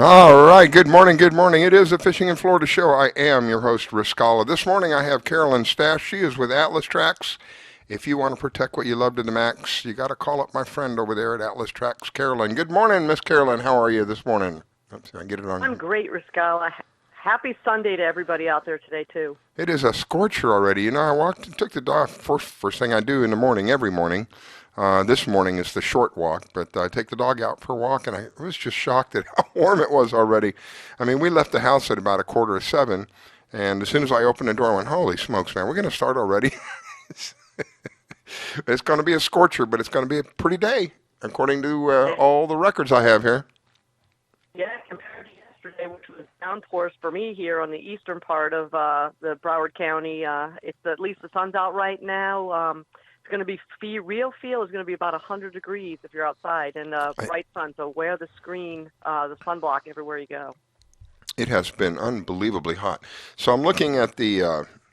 All right, good morning, good morning. It is the Fishing in Florida show. I am your host, Riscala. This morning I have Carolyn Stash. She is with Atlas Trax. If you want to protect what you love to the max, you got to call up my friend over there at Atlas Trax, Carolyn. Good morning, Miss Carolyn. How are you this morning? Let's see, I get it I'm on. great, Riscala. Happy Sunday to everybody out there today, too. It is a scorcher already. You know, I walked and took the dog first thing I do in the morning, every morning. This morning is the short walk, but I take the dog out for a walk, and I was just shocked at how warm it was already. I mean, we left the house at about 6:45, and as soon as I opened the door, I went, "Holy smokes, man, we're going to start already." It's going to be a scorcher, but it's going to be a pretty day, according to It, all the records I have here. yeah, compared to yesterday, which was downpours for me here on the eastern part of the Broward County, it's at least the sun's out right now. It's going to be real feel is going to be about 100 degrees if you're outside, and bright sun. So wear the screen, the sunblock everywhere you go. It has been unbelievably hot. So I'm looking at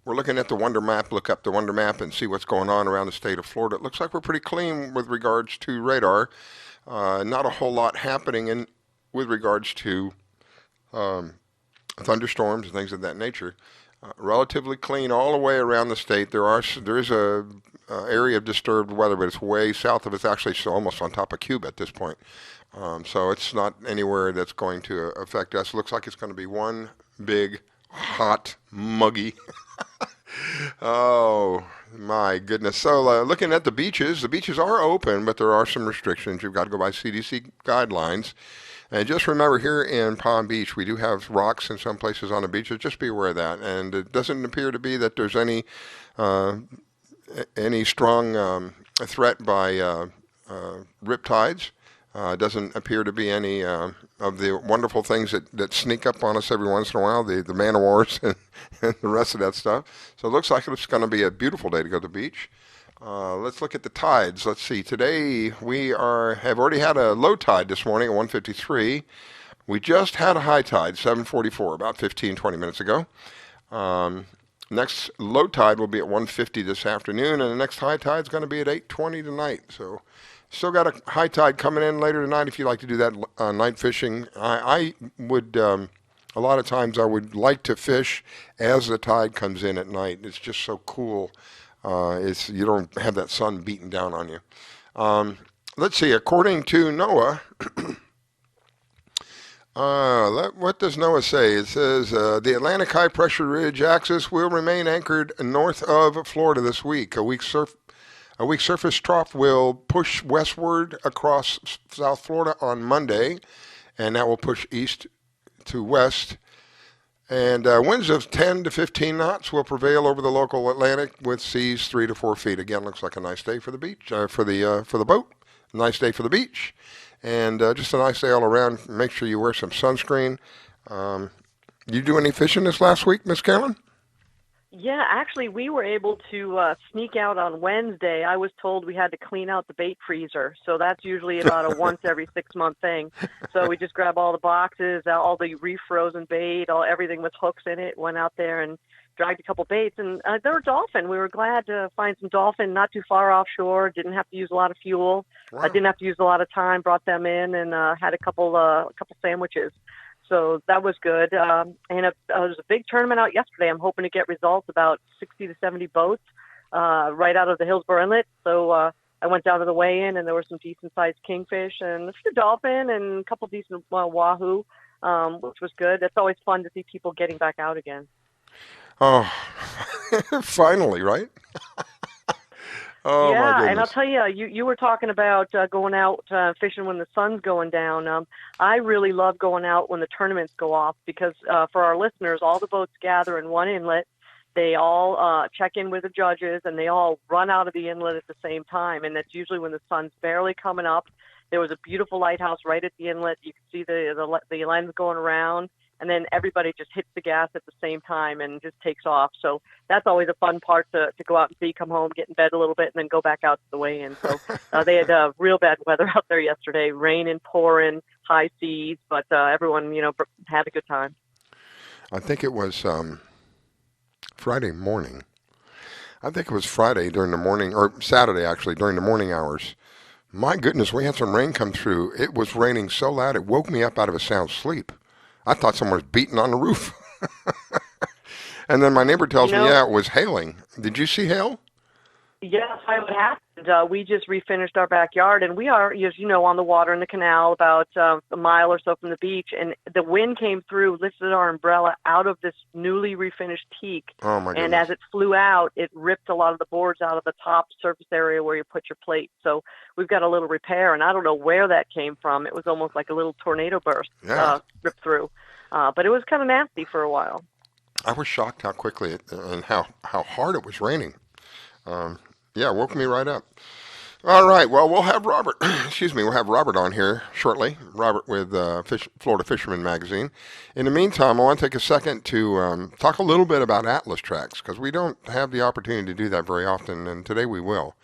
we're looking at the Wonder Map. Look up the Wonder Map and see what's going on around the state of Florida. It looks like we're pretty clean with regards to radar. Not a whole lot happening with regards to um, thunderstorms and things of that nature. Relatively clean all the way around the state. There is a area of disturbed weather, but it's way south of. It's actually almost on top of Cuba at this point. So it's not anywhere that's going to affect us. Looks like it's going to be one big, hot, muggy. Oh my goodness! So looking at the beaches are open, but there are some restrictions. You've got to go by CDC guidelines. And just remember, here in Palm Beach, we do have rocks in some places on the beaches. Just be aware of that. And it doesn't appear to be that there's uh, any strong threat by riptides. Doesn't appear to be any of the wonderful things that sneak up on us every once in a while, the man o' wars and the rest of that stuff. So it looks like it's going to be a beautiful day to go to the beach. Let's look at the tides. Let's see. Today we have already had a low tide this morning at 153. We just had a high tide, 744, about 15, 20 minutes ago. Um, Next low tide will be at 150 this afternoon, and the next high tide is going to be at 820 tonight. So still got a high tide coming in later tonight if you like to do that night fishing. I would, a lot of times I would like to fish as the tide comes in at night. It's just so cool. You don't have that sun beating down on you. Let's see. According to NOAA, what does NOAA say? It says the Atlantic high pressure ridge axis will remain anchored north of Florida this week. A weak surface trough will push westward across South Florida on Monday, and that will push east to west. And winds of 10 to 15 knots will prevail over the local Atlantic with seas 3 to 4 feet. Again, looks like a nice day for the beach, for the boat. Nice day for the beach, and just a nice day all around. Make sure you wear some sunscreen. Um, you do any fishing this last week, Miss Carolyn? Yeah, actually, we were able to sneak out on Wednesday. I was told we had to clean out the bait freezer, so that's usually about a once every 6 month thing. So we just grab all the boxes, all the Reef frozen bait, everything with hooks in it. Went out there and dragged a couple baits, and there were dolphin. We were glad to find some dolphin not too far offshore. Didn't have to use a lot of fuel. I Wow. didn't have to use a lot of time. Brought them in and had a couple sandwiches. So that was good. And it was a big tournament out yesterday. I'm hoping to get results, about 60 to 70 boats right out of the Hillsborough Inlet. So I went down to the weigh-in, and there were some decent-sized kingfish and a few dolphin and a couple decent wahoo, which was good. It's always fun to see people getting back out again. Oh, finally, right? Oh my Yeah, and I'll goodness. tell you, you were talking about going out fishing when the sun's going down. I really love going out when the tournaments go off because for our listeners, all the boats gather in one inlet. They all check in with the judges, and they all run out of the inlet at the same time. And that's usually when the sun's barely coming up. There was a beautiful lighthouse right at the inlet. You could see the lens going around. And then everybody just hits the gas at the same time and just takes off. So that's always a fun part to go out and see, come home, get in bed a little bit, and then go back out to the weigh-in. So they had real bad weather out there yesterday, rain and pouring, high seas, but everyone, had a good time. I think it was Friday morning. I think it was Friday during the morning, or Saturday actually, during the morning hours. My goodness, we had some rain come through. It was raining so loud it woke me up out of a sound sleep. I thought someone was beating on the roof. And then my neighbor You tells me, know, yeah, it was hailing. Did you see hail? yes, I would have. We just refinished our backyard, and we are, as you know, on the water in the canal, about a mile or so from the beach. And the wind came through, lifted our umbrella out of this newly refinished teak. Oh my And as goodness. it flew out, it ripped a lot of the boards out of the top surface area where you put your plate. So we've got a little repair, and I don't know where that came from. It was almost like a little tornado burst Yeah. ripped through. But it was kind of nasty for a while. I was shocked how quickly and how hard it was raining. Um, yeah, woke me right up. All right. Well, we'll have Robert. Excuse me. We'll have Robert on here shortly. Robert with Florida Fisherman magazine. In the meantime, I want to take a second to talk a little bit about Atlas Trax because we don't have the opportunity to do that very often, and today we will.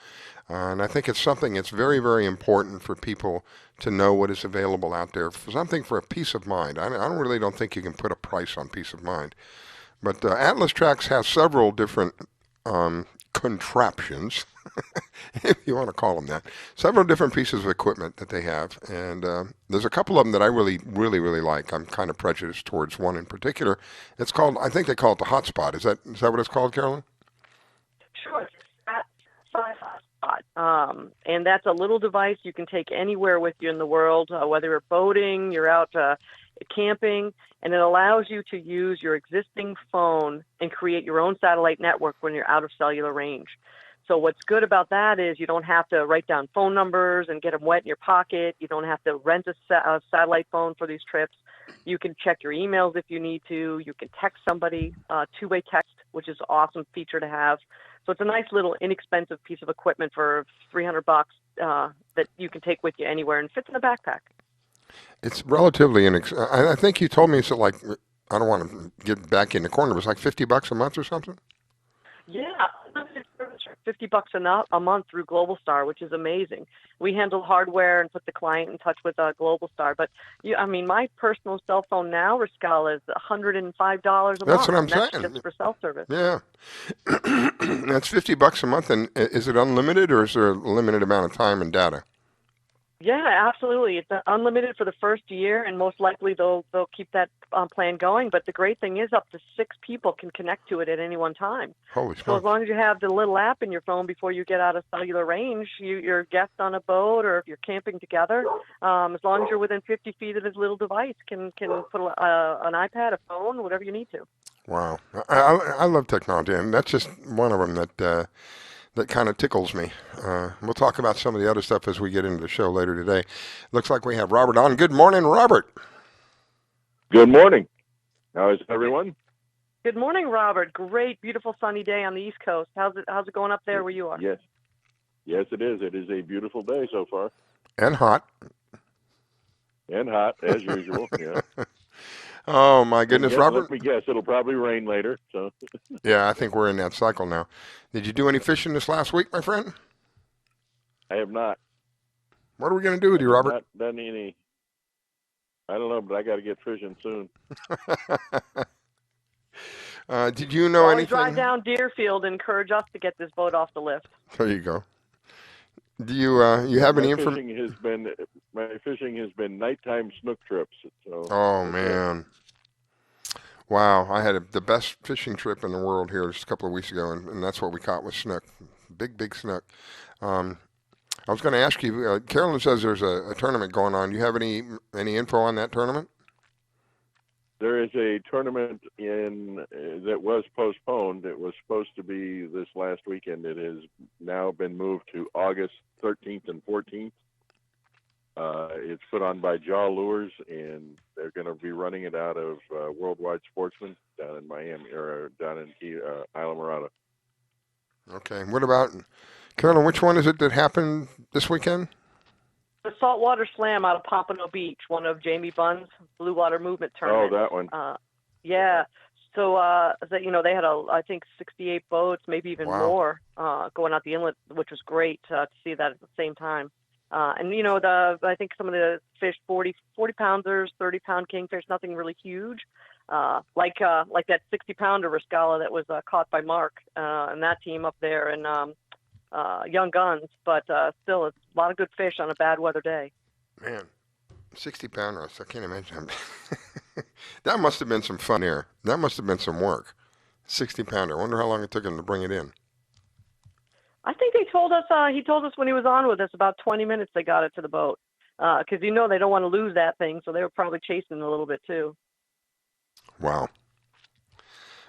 And I think it's something that's very, very important for people to know what is available out there. Something for a peace of mind. Really don't think you can put a price on peace of mind. But Atlas Trax has several different contraptions, if you want to call them that. Several different pieces of equipment that they have, and there's a couple of them that I really, really, really like. I'm kind of prejudiced towards one in particular. It's called, I think they call it the hotspot. Is that what it's called, Carolyn? Sure. It's that size hotspot. And that's a little device you can take anywhere with you in the world, whether you're boating, you're out camping, and it allows you to use your existing phone and create your own satellite network when you're out of cellular range. So what's good about that is you don't have to write down phone numbers and get them wet in your pocket. You don't have to rent a satellite phone for these trips. You can check your emails if you need to. You can text somebody, two-way text, which is an awesome feature to have. So it's a nice little inexpensive piece of equipment for $300 that you can take with you anywhere and fits in a backpack. It's relatively I think you told me it's like, I don't want to get back in the corner, it was like $50 a month or something? Yeah, unlimited service for $50 a month through Global Star, which is amazing. We handle hardware and put the client in touch with Global Star. But my personal cell phone now, Riscala, is $105 a That's month, what I'm and that's saying. just for cell service. Yeah. That's $50 a month, and is it unlimited or is there a limited amount of time and data? Yeah, absolutely. It's unlimited for the first year, and most likely they'll keep that plan going. But the great thing is, up to 6 people can connect to it at any one time. Holy So as smokes. long as you have the little app in your phone before you get out of cellular range, you're a guest on a boat, or if you're camping together, as long as you're within 50 feet of this little device, can put an iPad, a phone, whatever you need to. Wow. I love technology, and that's just one of them that kind of tickles me. We'll talk about some of the other stuff as we get into the show later today. Looks like we have Robert on. Good morning, Robert. Good morning. How is everyone? Good morning, Robert. Great, beautiful sunny day on the East Coast. How's it going up there where you are? Yes. Yes, it is. It is a beautiful day so far. And hot. And hot, as usual. Yeah. Oh, my goodness, Robert. Let me guess. It'll probably rain later. So. Yeah, I think we're in that cycle now. Did you do any fishing this last week, my friend? I have not. What are we going to do with you, Robert? Not done any. I don't know, but I got to get fishing soon. Did you know anything? Drive down Deerfield and encourage us to get this boat off the lift. There you go. Do you have any information? My fishing has been nighttime snook trips. So. Oh man. Wow, I had the best fishing trip in the world here just a couple of weeks ago, and that's what we caught with snook. Big snook. I was going to ask you, Carolyn says there's a tournament going on. Do you have any info on that tournament? There is a tournament that was postponed. It was supposed to be this last weekend. It has now been moved to August 13th and 14th. It's put on by Jaw Lures, and they're going to be running it out of Worldwide Sportsman down in Miami, or down in Isla Morada. Okay. What about, Carolyn, which one is it that happened this weekend? The Saltwater Slam out of Pompano Beach, one of Jamie Bunn's Blue Water Movement tournaments. Oh, that one. Yeah. So, they had, I think, 68 boats, maybe even more, going out the inlet, which was great to see that at the same time. I think some of the fish, 40-pounders, 30-pound kingfish, nothing really huge, like that 60-pounder Riscala that was caught by Mark and that team up there in young guns, but still, it's a lot of good fish on a bad weather day. Man, 60-pounder, I can't imagine. That must have been some fun there. That must have been some work. 60-pounder. I wonder how long it took him to bring it in. I think they told us, he told us when he was on with us, about 20 minutes they got it to the boat. Because, they don't want to lose that thing, so they were probably chasing it a little bit, too. Wow.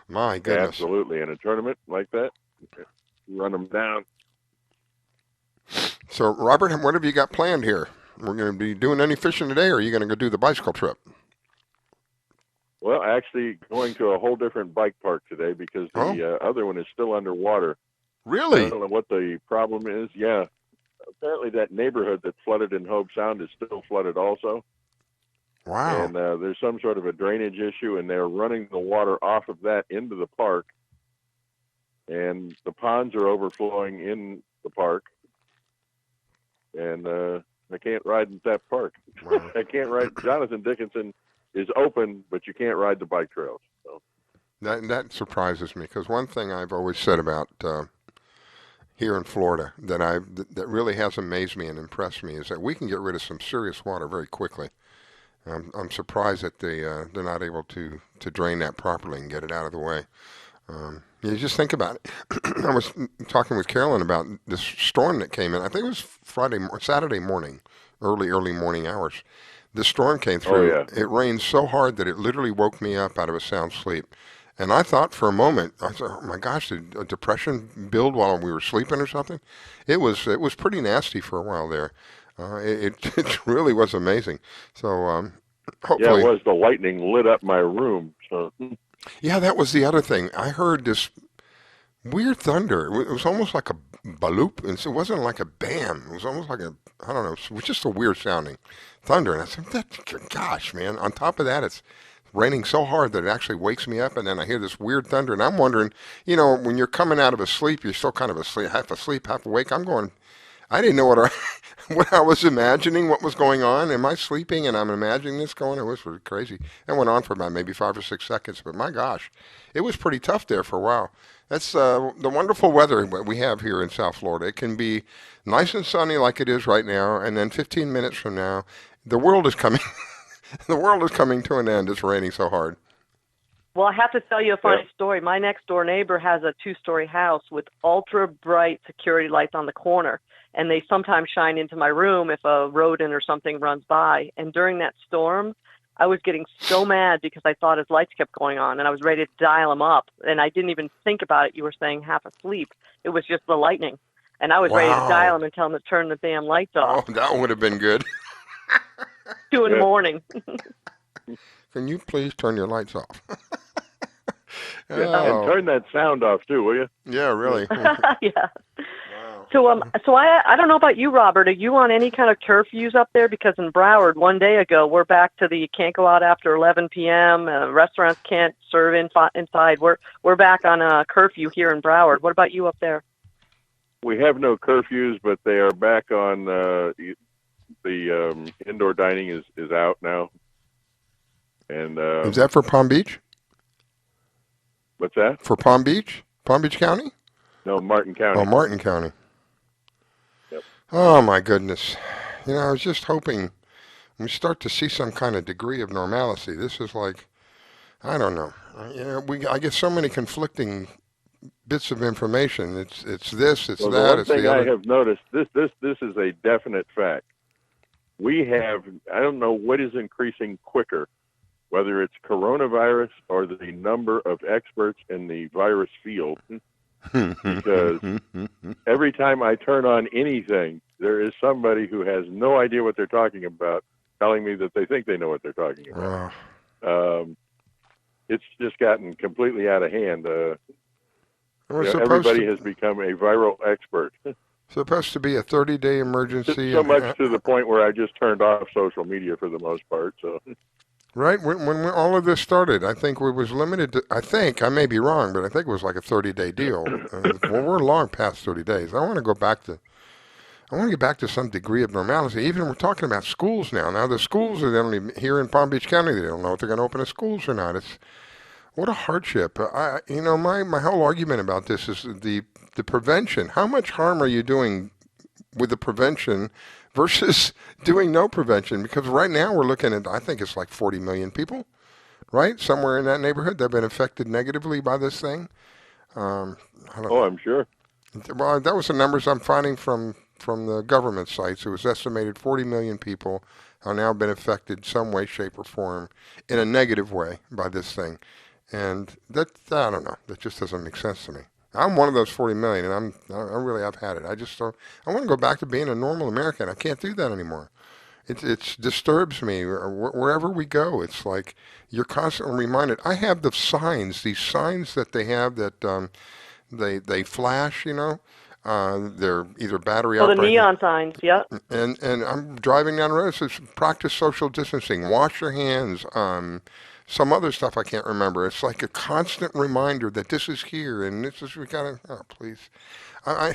My goodness. Absolutely. In a tournament like that, run them down. So, Robert, what have you got planned here? We're going to be doing any fishing today, or are you going to go do the bicycle trip? Well, actually, going to a whole different bike park today because the other one is still underwater. Really? I don't know what the problem is. Yeah. Apparently that neighborhood that flooded in Hobe Sound is still flooded also. Wow. And there's some sort of a drainage issue, and they're running the water off of that into the park. And the ponds are overflowing in the park. And I can't ride in that park. Wow. I can't ride. Jonathan Dickinson is open, but you can't ride the bike trails. So. That surprises me, because one thing I've always said about here in Florida that really has amazed me and impressed me is that we can get rid of some serious water very quickly. I'm surprised that they're not able to drain that properly and get it out of the way. You just think about it. I was talking with Carolyn about this storm that came in. I think it was Saturday morning, early morning hours. This storm came through. Oh, yeah. It rained so hard that it literally woke me up out of a sound sleep. And I thought for a moment, I thought, oh my gosh, did a depression build while we were sleeping or something? It was pretty nasty for a while there. It really was amazing. So hopefully, yeah, it was. The lightning lit up my room. So yeah, that was the other thing. I heard this weird thunder. It was almost like a baloop, and so it wasn't like a bam. It was almost like I don't know, it was just a weird sounding thunder. And I said, gosh, man. On top of that, it's raining so hard that it actually wakes me up, and then I hear this weird thunder, and I'm wondering, when you're coming out of a sleep, you're still kind of asleep, half awake. I'm going, I didn't know what I was imagining, what was going on. Am I sleeping and I'm imagining this going? It was really crazy. It went on for about maybe 5 or 6 seconds, but my gosh, it was pretty tough there for a while. That's the wonderful weather we have here in South Florida. It can be nice and sunny like it is right now, and then 15 minutes from now, the world is coming. The world is coming to an end. It's raining so hard. Well, I have to tell you a funny story. My next door neighbor has a 2-story house with ultra bright security lights on the corner, and they sometimes shine into my room if a rodent or something runs by. And during that storm, I was getting so mad because I thought his lights kept going on, and I was ready to dial him up. And I didn't even think about it. You were saying half asleep. It was just the lightning. And I was ready to dial him and tell him to turn the damn lights off. Oh, that would have been good. 2 in the morning. Can you please turn your lights off? And turn that sound off too, will you? Yeah, really. Yeah. Wow. So I don't know about you, Robert. Are you on any kind of curfews up there? Because in Broward, one day ago, we're back to you can't go out after 11 p.m. Restaurants can't serve inside. We're back on a curfew here in Broward. What about you up there? We have no curfews, but they are back on. The indoor dining is out now. And is that for Palm Beach? What's that? For Palm Beach? Palm Beach County? No, Martin County. Oh, Martin County. Yep. Oh, my goodness. I was just hoping we start to see some kind of degree of normalcy. This is like, I don't know. I get so many conflicting bits of information. It's this, it's that, the it's the other. One thing I have noticed, this is a definite fact. We have, I don't know what is increasing quicker, whether it's coronavirus or the number of experts in the virus field, because every time I turn on anything, there is somebody who has no idea what they're talking about telling me that they think they know what they're talking about. It's just gotten completely out of hand. Everybody has become a viral expert. Supposed to be a 30-day emergency. So much to the point where I just turned off social media for the most part. So, right when all of this started, I think we was limited to. I think I may be wrong, but I think it was like a 30-day deal. Well, we're long past 30 days. I want to go back to. I want to get back to some degree of normalcy. Even we're talking about schools now. Now the schools are only here in Palm Beach County. They don't know if they're going to open the schools or not. It's What a hardship. My whole argument about this is the prevention. How much harm are you doing with the prevention versus doing no prevention? Because right now we're looking at, I think it's like 40 million people, right? Somewhere in that neighborhood that have been affected negatively by this thing. I don't Oh, know. I'm sure. Well, that was the numbers I'm finding from the government sites. It was estimated 40 million people have now been affected some way, shape, or form in a negative way by this thing. And that, I don't know, that just doesn't make sense to me. I'm one of those 40 million, and I've had it. I just don't, I want to go back to being a normal American. I can't do that anymore. It disturbs me wherever we go. It's like you're constantly reminded. I have the signs, these signs that they have that they flash. They're either battery Oh, the operated, neon signs. Yep. and I'm driving down the road. It says practice social distancing, wash your hands. Some other stuff I can't remember. It's like a constant reminder that this is here and this is we gotta. Oh, please. I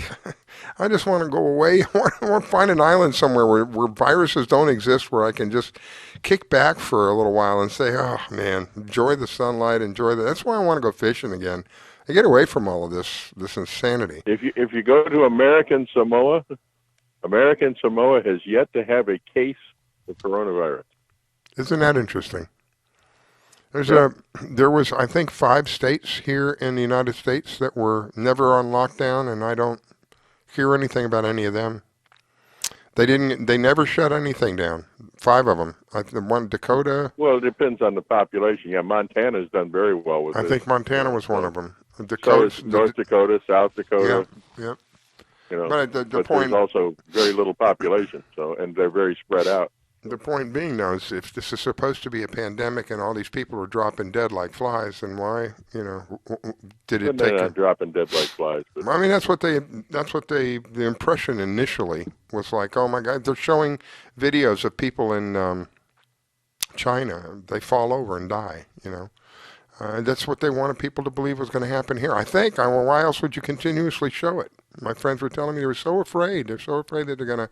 I just want to go away. I want to find an island somewhere where viruses don't exist, where I can just kick back for a little while and say, "Oh man, enjoy the sunlight, enjoy the." That's why I want to go fishing again. I get away from all of this insanity. If you go to American Samoa has yet to have a case of coronavirus. Isn't that interesting? Yeah. There was I think 5 states here in the United States that were never on lockdown, and I don't hear anything about any of them. They never shut anything down. 5 of them. The one Dakota. Well, it depends on the population. Yeah, Montana's done very well with I this. think Montana was one of them. So is North Dakota, South Dakota. Yeah. But The point there's also very little population, and they're very spread out. the point being though is if this is supposed to be a pandemic and all these people are dropping dead like flies, then why did it And they're take? not dropping dead like flies. But I mean, the impression initially was like, oh my God, they're showing videos of people in China. They fall over and die, that's what they wanted people to believe was going to happen here. I think. Well, why else would you continuously show it? My friends were telling me they were so afraid. They're so afraid that they're going to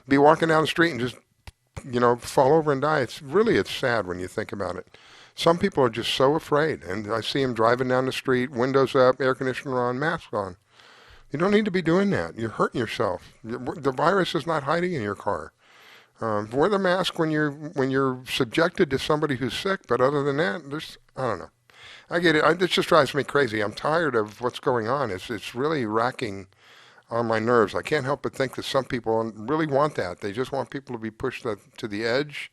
be walking down the street and just, fall over and die. It's sad when you think about it. Some people are just so afraid, and I see them driving down the street, windows up, air conditioner on, mask on. You don't need to be doing that. You're hurting yourself. The virus is not hiding in your car. Wear the mask when you're subjected to somebody who's sick, but other than that, I don't know. I get it. It just drives me crazy. I'm tired of what's going on. It's really racking on my nerves. I can't help but think that some people really want that. They just want people to be pushed to the edge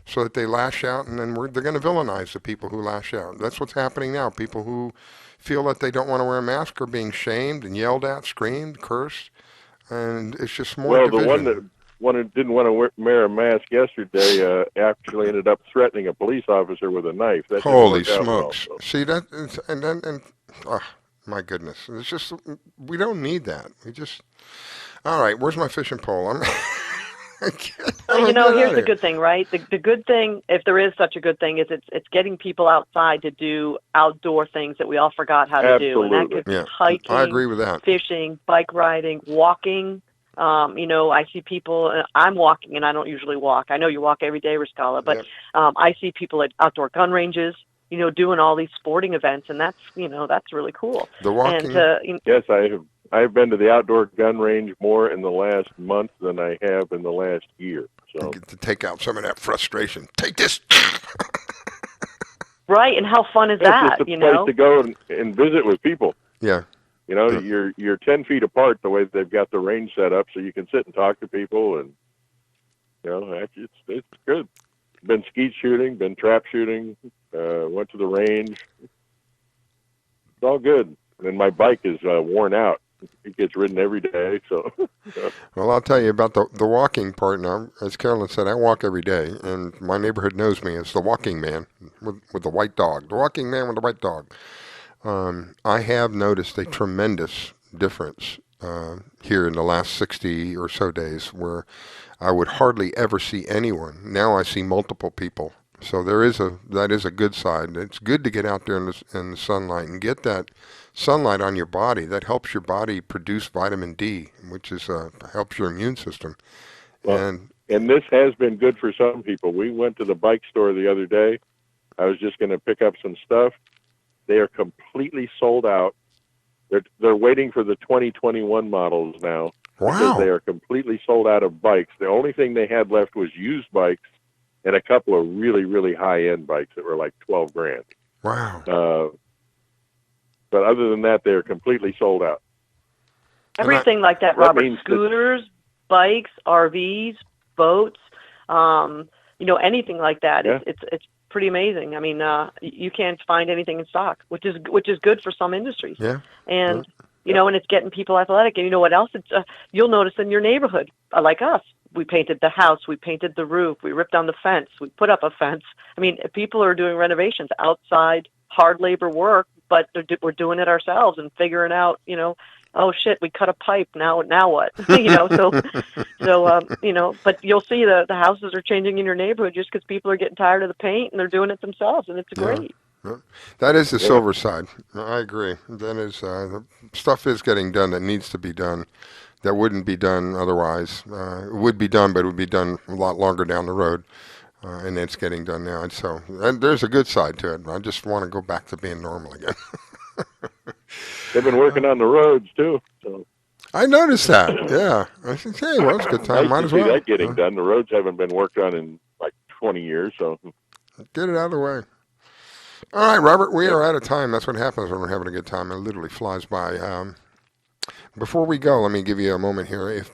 so that they lash out, and then they're going to villainize the people who lash out. That's what's happening now. People who feel that they don't want to wear a mask are being shamed and yelled at, screamed, cursed, and it's just more division. The one who didn't want to wear a mask yesterday actually ended up threatening a police officer with a knife. That Holy smokes! Well, so. See that, oh, my goodness, it's just we don't need that. All right. Where's my fishing pole? Here's the good thing, right? The good thing, if there is such a good thing, is it's getting people outside to do outdoor things that we all forgot how to do, and that could be hiking, I agree with that. Fishing, bike riding, walking. I see people. I'm walking, and I don't usually walk. I know you walk every day, Riscala, but I see people at outdoor gun ranges, doing all these sporting events, and that's really cool. The walking. And, yes, I've been to the outdoor gun range more in the last month than I have in the last year. So get to take out some of that frustration. Take this. Right, and how fun is that? It's a place to go and visit with people. Yeah. You're 10 feet apart the way they've got the range set up, so you can sit and talk to people, and it's good. Been skeet shooting, been trap shooting, went to the range. It's all good. And my bike is worn out. It gets ridden every day. So. Well, I'll tell you about the walking part now. As Carolyn said, I walk every day, and my neighborhood knows me as the walking man with the white dog. The walking man with the white dog. I have noticed a tremendous difference here in the last 60 or so days where I would hardly ever see anyone. Now I see multiple people. So that is a good side. It's good to get out there in the sunlight and get that sunlight on your body. That helps your body produce vitamin D, which helps your immune system. Well, and this has been good for some people. We went to the bike store the other day. I was just going to pick up some stuff. They are completely sold out. They're waiting for the 2021 models now because they are completely sold out of bikes. The only thing they had left was used bikes and a couple of really, really high-end bikes that were like $12,000. Wow. But other than that, they're completely sold out. Everything like that, Robert. Scooters, bikes, RVs, boats, anything like that. Yeah. It's pretty amazing. I mean, you can't find anything in stock, which is good for some industries. Yeah. And and it's getting people athletic. And you know what else? It's you'll notice in your neighborhood, like us. We painted the house, we painted the roof, we ripped down the fence, we put up a fence. I mean, people are doing renovations outside, hard labor work, but we're doing it ourselves and figuring out, oh shit, we cut a pipe, now what? But you'll see the houses are changing in your neighborhood just because people are getting tired of the paint and they're doing it themselves, and it's great. That is the silver side. I agree. That is, stuff is getting done that needs to be done. That wouldn't be done otherwise. It would be done, but it would be done a lot longer down the road, and it's getting done now. And there's a good side to it. I just want to go back to being normal again. They've been working on the roads too. So I noticed that. Yeah, I said, hey, well, it's a good time. Might as well. See that getting done. The roads haven't been worked on in like 20 years, so get it out of the way. All right, Robert, we are out of time. That's what happens when we're having a good time. It literally flies by. Before we go, let me give you a moment here. If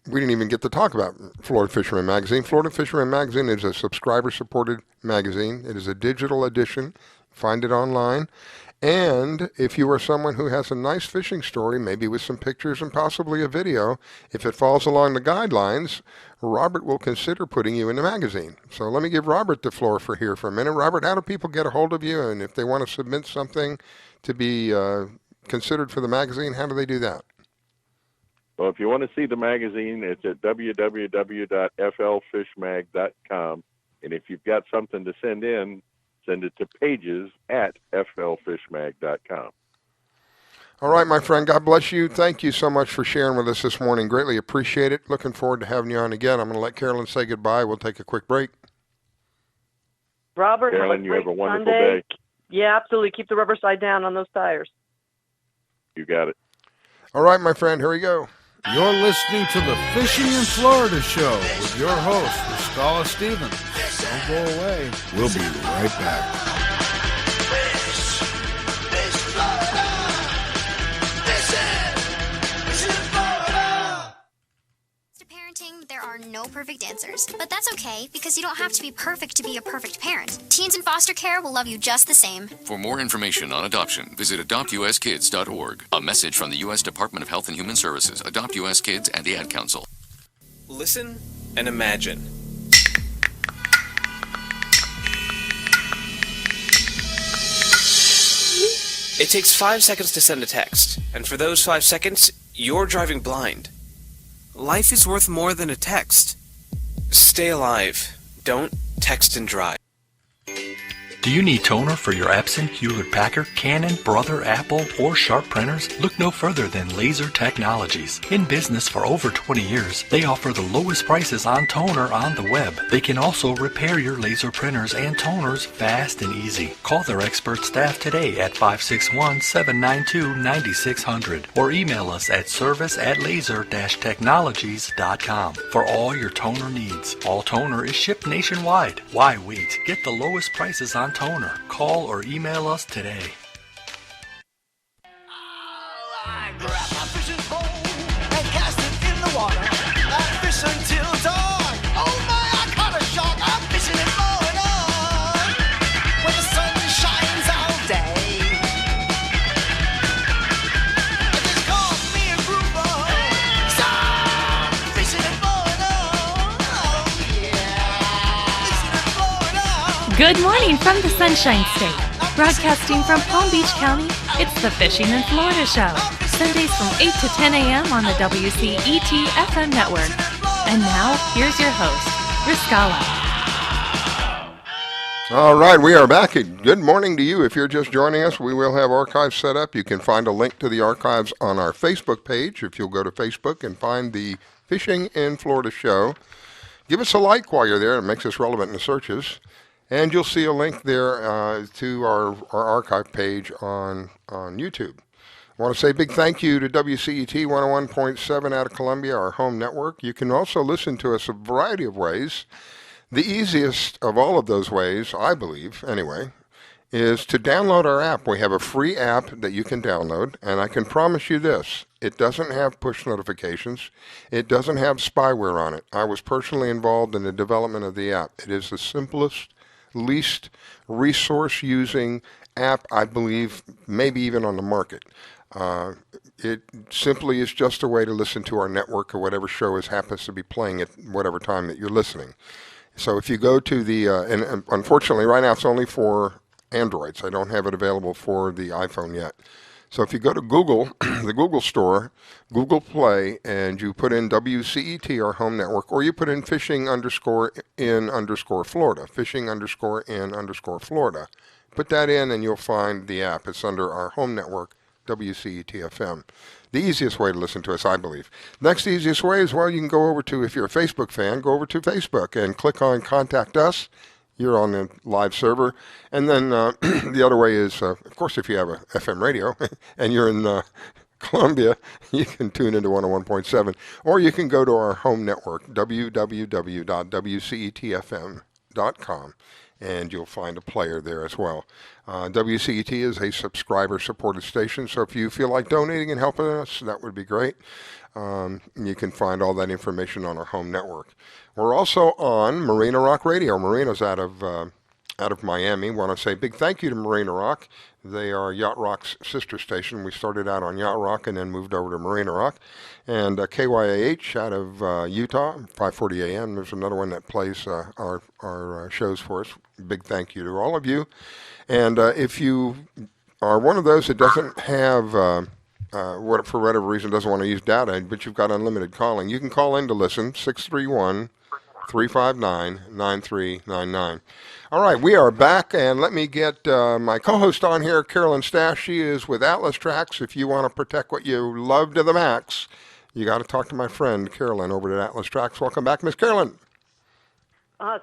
we didn't even get to talk about Florida Fisherman Magazine. Florida Fisherman Magazine is a subscriber-supported magazine. It is a digital edition. Find it online. And if you are someone who has a nice fishing story, maybe with some pictures and possibly a video, if it falls along the guidelines, Robert will consider putting you in the magazine. So let me give Robert the floor for a minute. Robert, how do people get a hold of you? And if they want to submit something to be considered for the magazine, how do they do that? Well, if you want to see the magazine, it's at www.flfishmag.com. And if you've got something to send in, send it to pages@flfishmag.com. All right, my friend. God bless you. Thank you so much for sharing with us this morning. Greatly appreciate it. Looking forward to having you on again. I'm going to let Carolyn say goodbye. We'll take a quick break. Robert, Carolyn, you have a wonderful Sunday. day. Yeah, absolutely. Keep the rubber side down on those tires. You got it. All right, my friend. Here we go. You're listening to the Fishing in Florida show with your host, Scala Stevens. Don't go away. We'll be right back. Parenting, there are no perfect answers, but that's okay because you don't have to be perfect to be a perfect parent. Teens in foster care will love you just the same. For more information on adoption, visit adoptuskids.org. A message from the U.S. Department of Health and Human Services, Adopt U.S. Kids, and the Ad Council. Listen and imagine. It takes 5 seconds to send a text, and for those 5 seconds, you're driving blind. Life is worth more than a text. Stay alive. Don't text and drive. Do you need toner for your Epson, Hewlett-Packard, Canon, Brother, Apple, or Sharp printers? Look no further than Laser Technologies. In business for over 20 years, they offer the lowest prices on toner on the web. They can also repair your laser printers and toners fast and easy. Call their expert staff today at 561-792-9600 or email us at service@laser-technologies.com for all your toner needs. All toner is shipped nationwide. Why wait? Get the lowest prices on toner. Call or email us today. I grab my fishing pole and cast it in the water. I fish until dawn. Oh my, I caught a shark. I'm fishing it on and on. When the sun shines all day. It just caught me a grouper. So I'm fishing it on and on. Oh yeah. Fishing it on and on. Good morning from the Sunshine State. Broadcasting from Palm Beach County, it's the Fishing in Florida Show. Sundays from 8 to 10 a.m. on the WCET FM network. And now, here's your host, Riscala. All right, we are back. Good morning to you. If you're just joining us, we will have archives set up. You can find a link to the archives on our Facebook page. If you'll go to Facebook and find the Fishing in Florida Show, give us a like while you're there. It makes us relevant in the searches. And you'll see a link there to our archive page on YouTube. I want to say a big thank you to WCET 101.7 out of Columbia, our home network. You can also listen to us a variety of ways. The easiest of all of those ways, I believe, anyway, is to download our app. We have a free app that you can download, and I can promise you this. It doesn't have push notifications. It doesn't have spyware on it. I was personally involved in the development of the app. It is the simplest, least resource-using app, I believe, maybe even on the market. It simply is just a way to listen to our network or whatever show happens to be playing at whatever time that you're listening. So if you go to the, and unfortunately right now it's only for Androids. I don't have it available for the iPhone yet. So if you go to Google, the Google Store, Google Play, and you put in WCET, our home network, or you put in fishing_in_Florida, fishing_in_Florida. Put that in and you'll find the app. It's under our home network, WCET FM. The easiest way to listen to us, I believe. Next easiest way is, well, you can go over to, if you're a Facebook fan, go over to Facebook and click on Contact Us. You're on the live server. And then the other way is, of course, if you have a FM radio and you're in Columbia, you can tune into 101.7. Or you can go to our home network, www.wcetfm.com, and you'll find a player there as well. WCET is a subscriber-supported station, so if you feel like donating and helping us, that would be great. You can find all that information on our home network. We're also on Marina Rock Radio. Marina's out of Miami. Want to say a big thank you to Marina Rock. They are Yacht Rock's sister station. We started out on Yacht Rock and then moved over to Marina Rock. And KYAH out of Utah, 540 AM. There's another one that plays our shows for us. Big thank you to all of you. And if you are one of those that doesn't have, for whatever reason, doesn't want to use data, but you've got unlimited calling, you can call in to listen, 631-359-9399. All right, we are back, and let me get my co-host on here, Carolyn Stash. She is with Atlas Trax. If you want to protect what you love to the max, you got to talk to my friend, Carolyn, over at Atlas Trax. Welcome back, Miss Carolyn.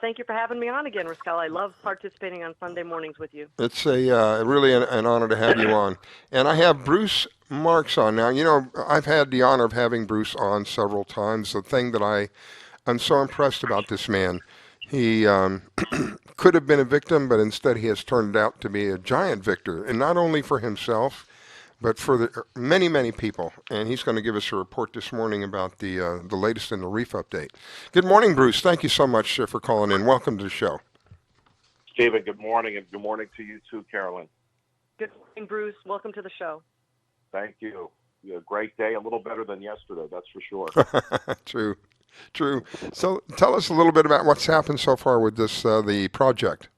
Thank you for having me on again, Rascal. I love participating on Sunday mornings with you. It's really an honor to have you on. And I have Bruce Marx on now. You know, I've had the honor of having Bruce on several times. The thing that I'm so impressed about this man, he could have been a victim, but instead he has turned out to be a giant victor, and not only for himself, but for the many, many people. And he's going to give us a report this morning about the latest in the Reef update. Good morning, Bruce. Thank you so much for calling in. Welcome to the show. Stephen, good morning, and good morning to you too, Carolyn. Good morning, Bruce. Welcome to the show. Thank you. You had a great day, a little better than yesterday, that's for sure. True. So tell us a little bit about what's happened so far with this the project.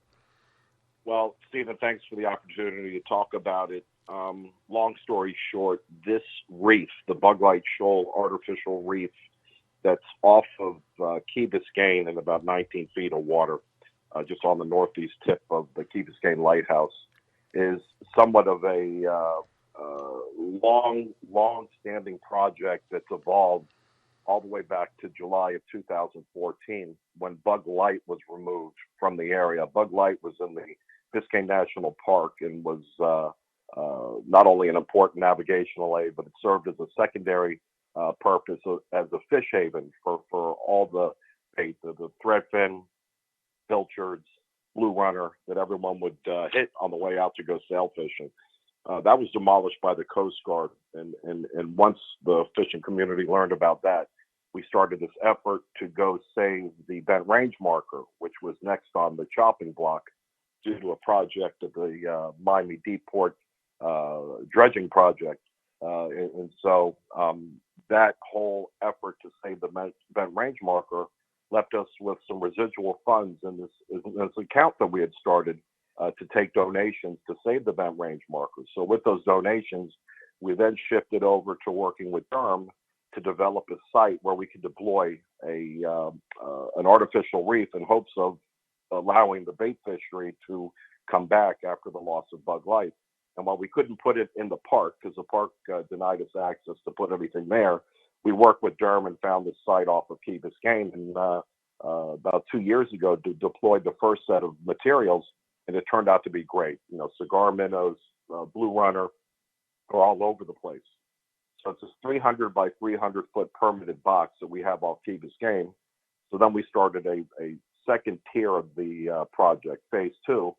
Well, Stephen, thanks for the opportunity to talk about it. Long story short, this reef, the Bug Light Shoal artificial reef that's off of Key Biscayne in about 19 feet of water, just on the northeast tip of the Key Biscayne Lighthouse, is somewhat of a long-standing project that's evolved all the way back to July of 2014 when Bug Light was removed from the area. Bug Light was in the Biscayne National Park and was not only an important navigational aid, but it served as a secondary purpose as a fish haven for all the bait, the threadfin, pilchards, blue runner that everyone would hit on the way out to go sail fishing. That was demolished by the Coast Guard, and once the fishing community learned about that, we started this effort to go save the Bent Range marker, which was next on the chopping block due to a project of the Miami Deep Port dredging project. And so that whole effort to save the Bent Range marker left us with some residual funds in this account that we had started to take donations to save the Bent Range markers. So with those donations, we then shifted over to working with Durham to develop a site where we could deploy an artificial reef in hopes of allowing the bait fishery to come back after the loss of Bug Light. And while we couldn't put it in the park because the park denied us access to put everything there, we worked with Durham and found this site off of Key Biscayne. And about 2 years ago, deployed the first set of materials, and it turned out to be great. Cigar minnows, blue runner are all over the place. So it's a 300 by 300 foot permanent box that we have off Key Biscayne. So then we started a second tier of the project, phase 2,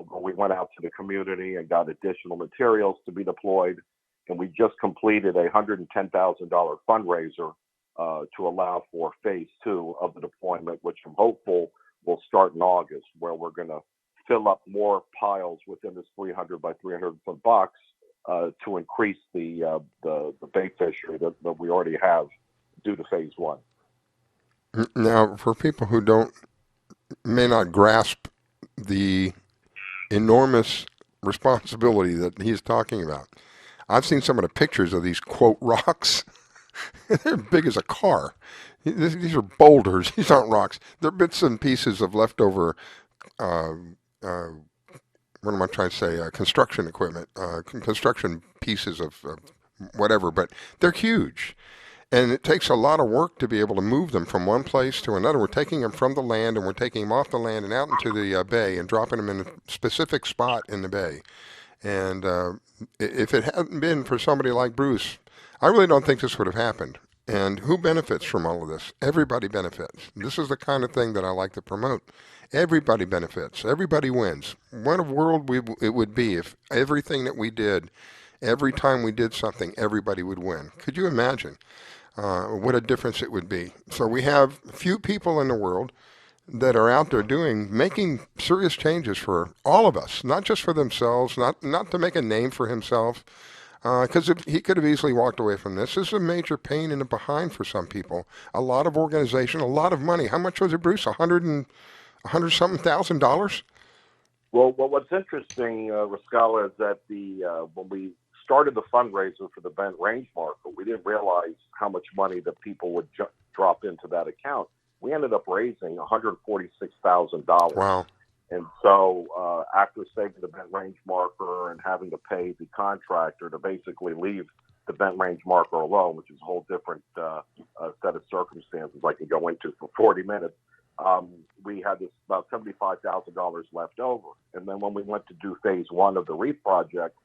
where we went out to the community and got additional materials to be deployed. And we just completed a $110,000 fundraiser to allow for phase 2 of the deployment, which I'm hopeful will start in August, where we're going to fill up more piles within this 300 by 300 foot box to increase the bait fishery that we already have due to phase 1. Now, for people who may not grasp the enormous responsibility that he's talking about, I've seen some of the pictures of these, quote, rocks. They're big as a car. These are boulders. These aren't rocks. They're bits and pieces of leftover, what am I trying to say, construction equipment, construction pieces of whatever, but they're huge. And it takes a lot of work to be able to move them from one place to another. We're taking them from the land, and we're taking them off the land and out into the bay and dropping them in a specific spot in the bay. And if it hadn't been for somebody like Bruce, I really don't think this would have happened. And who benefits from all of this? Everybody benefits. This is the kind of thing that I like to promote. Everybody benefits. Everybody wins. What a world it would be if everything that we did, every time we did something, everybody would win. Could you imagine what a difference it would be? So we have few people in the world that are out there making serious changes for all of us, not just for themselves, not to make a name for himself, because he could have easily walked away from this. This is a major pain in the behind for some people. A lot of organization, a lot of money. How much was it, Bruce? $100-something thousand? Well, what's interesting, Rascala, is that when we started the fundraiser for the Bent Range Marker, we didn't realize how much money that people would drop into that account. We ended up raising $146,000. Wow. And so after saving the Bent Range Marker and having to pay the contractor to basically leave the Bent Range Marker alone, which is a whole different set of circumstances I can go into for 40 minutes, we had this about $75,000 left over. And then when we went to do phase 1 of the Reef project,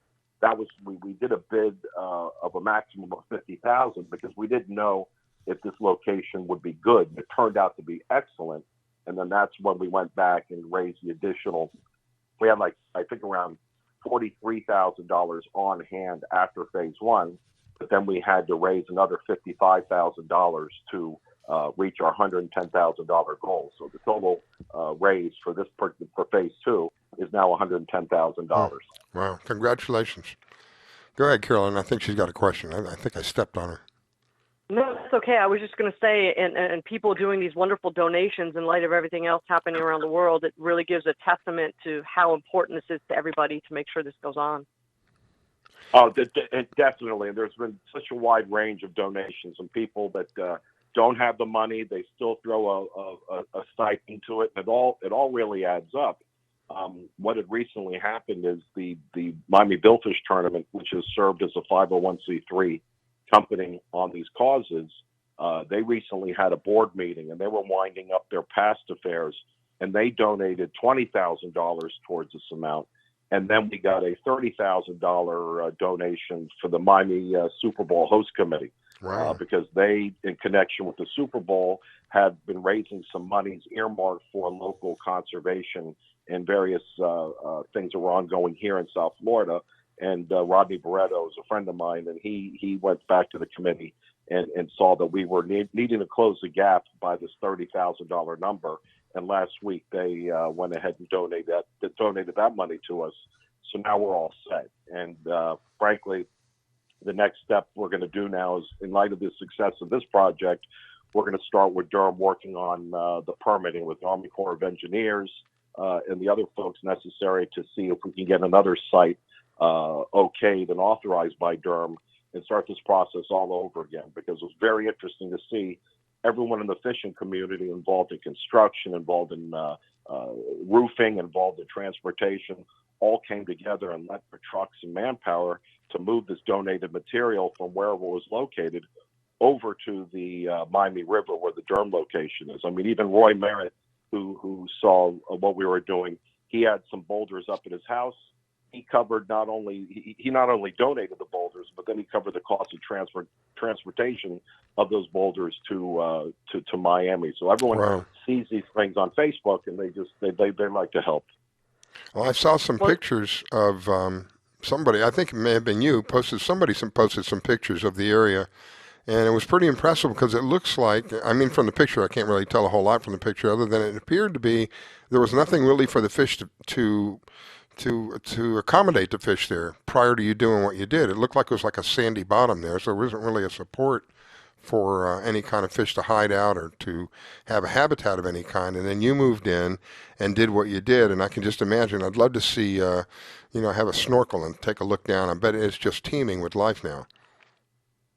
we did a bid of a maximum of $50,000 because we didn't know if this location would be good. It turned out to be excellent. And then that's when we went back and raised the additional. We had I think around $43,000 on hand after phase 1, but then we had to raise another $55,000 to reach our $110,000 goal. So the total raise for phase 2 is now $110,000. Wow! Congratulations. Go ahead, Carolyn. I think she's got a question. I think I stepped on her. No, that's okay. I was just going to say, and people doing these wonderful donations in light of everything else happening around the world, it really gives a testament to how important this is to everybody to make sure this goes on. Oh, definitely. And there's been such a wide range of donations, and people that don't have the money, they still throw a stipend to it. It all really adds up. What had recently happened is the Miami Billfish Tournament, which has served as a 501c3 company on these causes, they recently had a board meeting, and they were winding up their past affairs, and they donated $20,000 towards this amount. And then we got a $30,000 donation for the Miami Super Bowl host committee. Wow. Because they, in connection with the Super Bowl, have been raising some monies earmarked for local conservation and various things that were ongoing here in South Florida. And Rodney Barretto is a friend of mine, and he went back to the committee and saw that we were needing to close the gap by this $30,000 number. And last week they went ahead and donated that money to us. So now we're all set. And frankly, the next step we're going to do now is, in light of the success of this project, we're going to start with Durham working on the permitting with the Army Corps of Engineers and the other folks necessary to see if we can get another site okayed and authorized by Durham and start this process all over again, because it was very interesting to see everyone in the fishing community involved in construction, involved in roofing, involved in transportation, all came together and lent their trucks and manpower to move this donated material from wherever it was located over to the Miami River where the Durham location is. I mean, even Roy Merritt, who saw what we were doing, he had some boulders up at his house. He covered he not only donated the boulders, but then he covered the cost of transportation of those boulders to Miami. So everyone sees these things on Facebook, and they like to help. Well, I saw some pictures of somebody. I think it may have been you posted some pictures of the area, and it was pretty impressive because it looks like. I mean, from the picture, I can't really tell a whole lot from the picture, other than it appeared to be there was nothing really for the fish to accommodate the fish there prior to you doing what you did. It looked like it was like a sandy bottom there, so there wasn't really a support for any kind of fish to hide out or to have a habitat of any kind. And then you moved in and did what you did, and I can just imagine. I'd love to see, have a snorkel and take a look down. I bet it's just teeming with life now.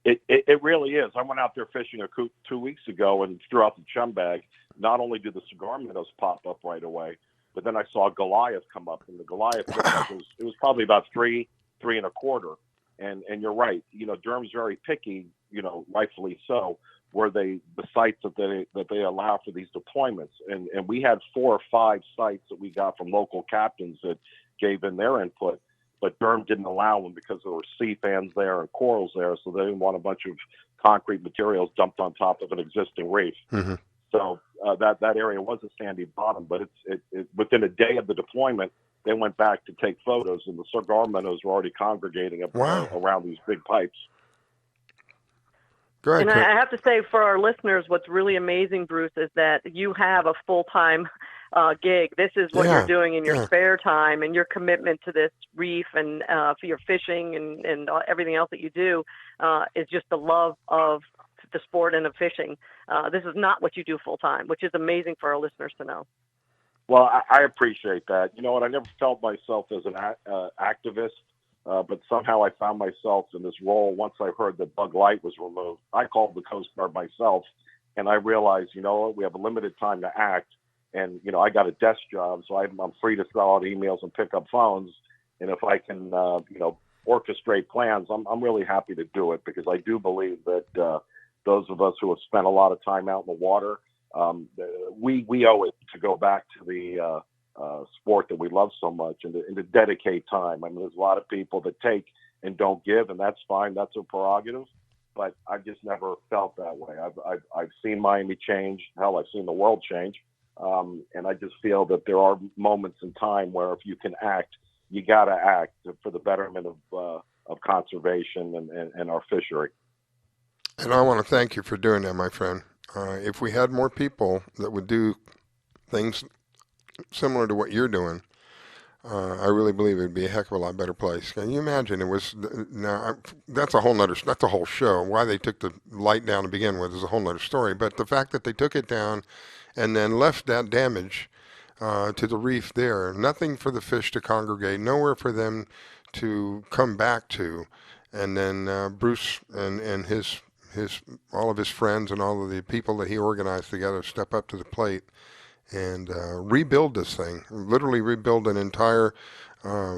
It really is. I went out there fishing 2 weeks ago and threw out the chum bag. Not only did the cigar minnows pop up right away, but then I saw Goliath come up, and the Goliath it was probably about 3.25. And you're right. Durham's very picky. Rightfully so. Where the sites that they allow for these deployments, and we had 4 or 5 sites that we got from local captains that gave in their input, but Durham didn't allow them because there were sea fans there and corals there, so they didn't want a bunch of concrete materials dumped on top of an existing reef. Mm-hmm. So that area was a sandy bottom, but it within a day of the deployment, they went back to take photos, and the cigar minnows were already congregating around these big pipes. Go ahead, and I have to say, for our listeners, what's really amazing, Bruce, is that you have a full-time gig. This is what you're doing in your spare time, and your commitment to this reef and for your fishing and everything else that you do is just the love of the sport and of fishing. This is not what you do full-time, which is amazing for our listeners to know. Well, I appreciate that. You know what? I never felt myself as an activist, but somehow I found myself in this role once I heard that Bug Light was removed. I called the Coast Guard myself, and I realized, we have a limited time to act, and, I got a desk job, so I'm free to throw out emails and pick up phones, and if I can, orchestrate plans, I'm really happy to do it, because I do believe that those of us who have spent a lot of time out in the water, we owe it to go back to the sport that we love so much and to dedicate time. I mean, there's a lot of people that take and don't give, and that's fine. That's a prerogative. But I've just never felt that way. I've seen Miami change. Hell, I've seen the world change. And I just feel that there are moments in time where if you can act, you got to act for the betterment of conservation and our fishery. And I want to thank you for doing that, my friend. If we had more people that would do things similar to what you're doing, I really believe it would be a heck of a lot better place. Can you imagine? That's a whole show. Why they took the light down to begin with is a whole nother story. But the fact that they took it down and then left that damage to the reef there, nothing for the fish to congregate, nowhere for them to come back to, and then Bruce and his all of his friends and all of the people that he organized together step up to the plate and rebuild this thing, literally rebuild an entire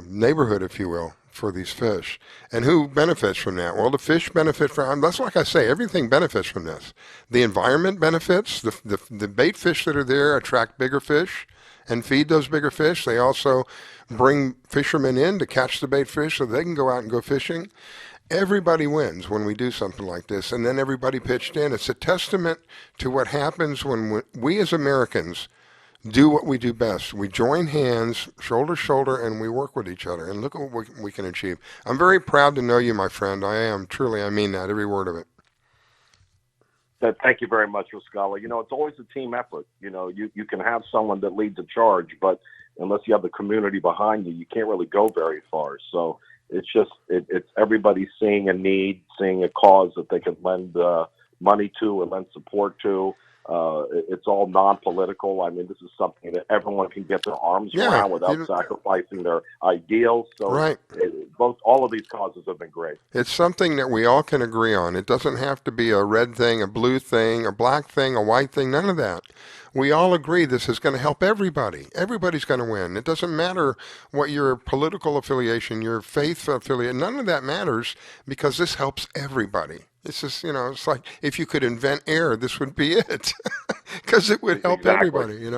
neighborhood, if you will, for these fish. And who benefits from that? Well, the fish benefit from, that's like I say, everything benefits from this. The environment benefits. The bait fish that are there attract bigger fish and feed those bigger fish. They also bring fishermen in to catch the bait fish so they can go out and go fishing. Everybody wins when we do something like this, and then everybody pitched in. It's a testament to what happens when we as Americans do what we do best. We join hands, shoulder to shoulder, and we work with each other, and look at what we can achieve. I'm very proud to know you, my friend. I am, truly, I mean that, every word of it. Thank you very much, Ruscala. It's always a team effort. You can have someone that leads a charge, but unless you have the community behind you, you can't really go very far. So it's just it's everybody seeing a need, seeing a cause that they can lend money to and lend support to. It's all non-political. I mean, this is something that everyone can get their arms around without sacrificing their ideals. So all of these causes have been great. It's something that we all can agree on. It doesn't have to be a red thing, a blue thing, a black thing, a white thing, none of that. we all agree this is going to help everybody. Everybody's going to win. It doesn't matter what your political affiliation, your faith affiliate, none of that matters because this helps everybody. It's just, it's like if you could invent air, this would be it because it would help everybody,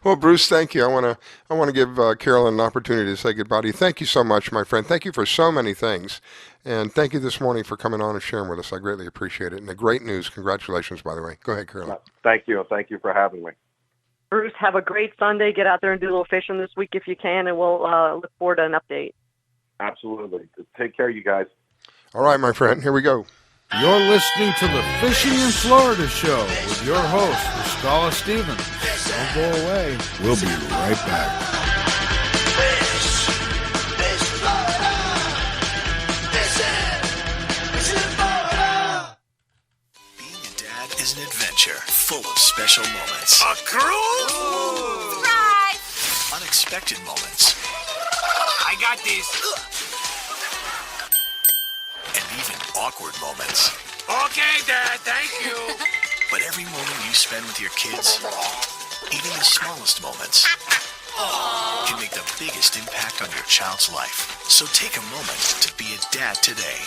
Well, Bruce, thank you. I want to give Carolyn an opportunity to say goodbye to you. Thank you so much, my friend. Thank you for so many things. And thank you this morning for coming on and sharing with us. I greatly appreciate it. And the great news. Congratulations, by the way. Go ahead, Carolyn. Thank you. Thank you for having me. Bruce, have a great Sunday. Get out there and do a little fishing this week if you can, and we'll look forward to an update. Absolutely. Take care, you guys. All right, my friend. Here we go. You're listening to the Fishing in Florida show with your host, Scala Stevens. Don't go away. We'll be right back. Being a dad is an adventure full of special moments. A cruise? Surprise! Unexpected moments. I got this. And even awkward moments. Okay, Dad, thank you. But every moment you spend with your kids, even the smallest moments, can make the biggest impact on your child's life. So take a moment to be a dad today.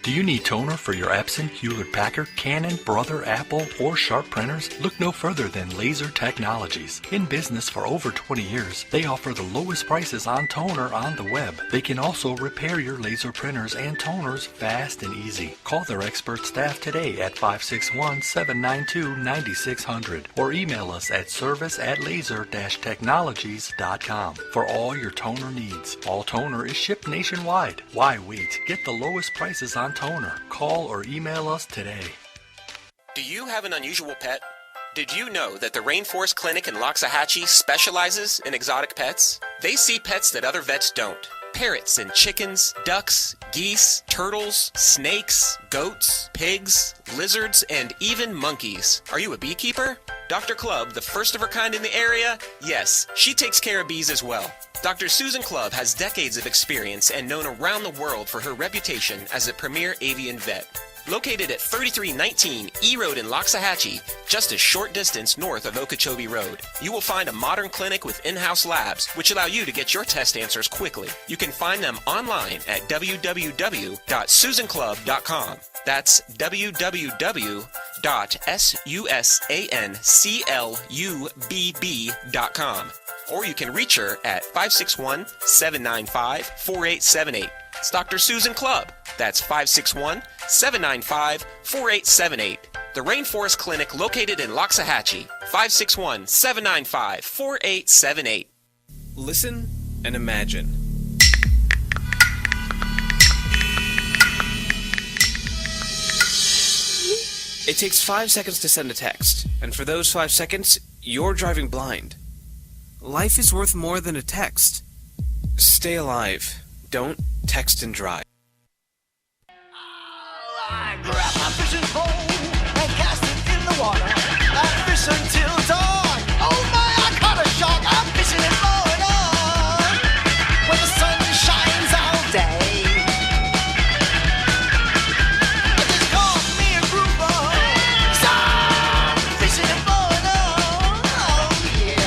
Do you need toner for your Epson, Hewlett-Packard, Canon, Brother, Apple, or Sharp printers? Look no further than Laser Technologies. In business for over 20 years, they offer the lowest prices on toner on the web. They can also repair your laser printers and toners fast and easy. Call their expert staff today at 561-792-9600 or email us at service@laser-technologies.com for all your toner needs. All toner is shipped nationwide. Why wait? Get the lowest prices on toner. Call or email us today. Do you have an unusual pet? Did you know that the Rainforest Clinic in Loxahatchee specializes in exotic pets? They see pets that other vets don't. Parrots and chickens, ducks, geese, turtles, snakes, goats, pigs, lizards, and even monkeys. Are you a beekeeper? Dr. Clubb, the first of her kind in the area? Yes, she takes care of bees as well. Dr. Susan Clubb has decades of experience and known around the world for her reputation as a premier avian vet. Located at 3319 E Road in Loxahatchee, just a short distance north of Okeechobee Road, you will find a modern clinic with in-house labs which allow you to get your test answers quickly. You can find them online at www.susanclub.com. That's www.susanclubb.com. Or you can reach her at 561-795-4878. It's Dr. Susan Clubb. That's 561-795-4878. The Rainforest Clinic located in Loxahatchee. 561-795-4878. Listen and imagine. It takes 5 seconds to send a text, and for those 5 seconds, you're driving blind. Life is worth more than a text. Stay alive. Don't text and drive. I grab my fishing pole and cast it in the water. I fish until dawn. Oh my, I caught a shark. I'm fishing it for and on. When the sun shines all day. I just caught me a grouper. So I'm fishing it for and on. Oh yeah.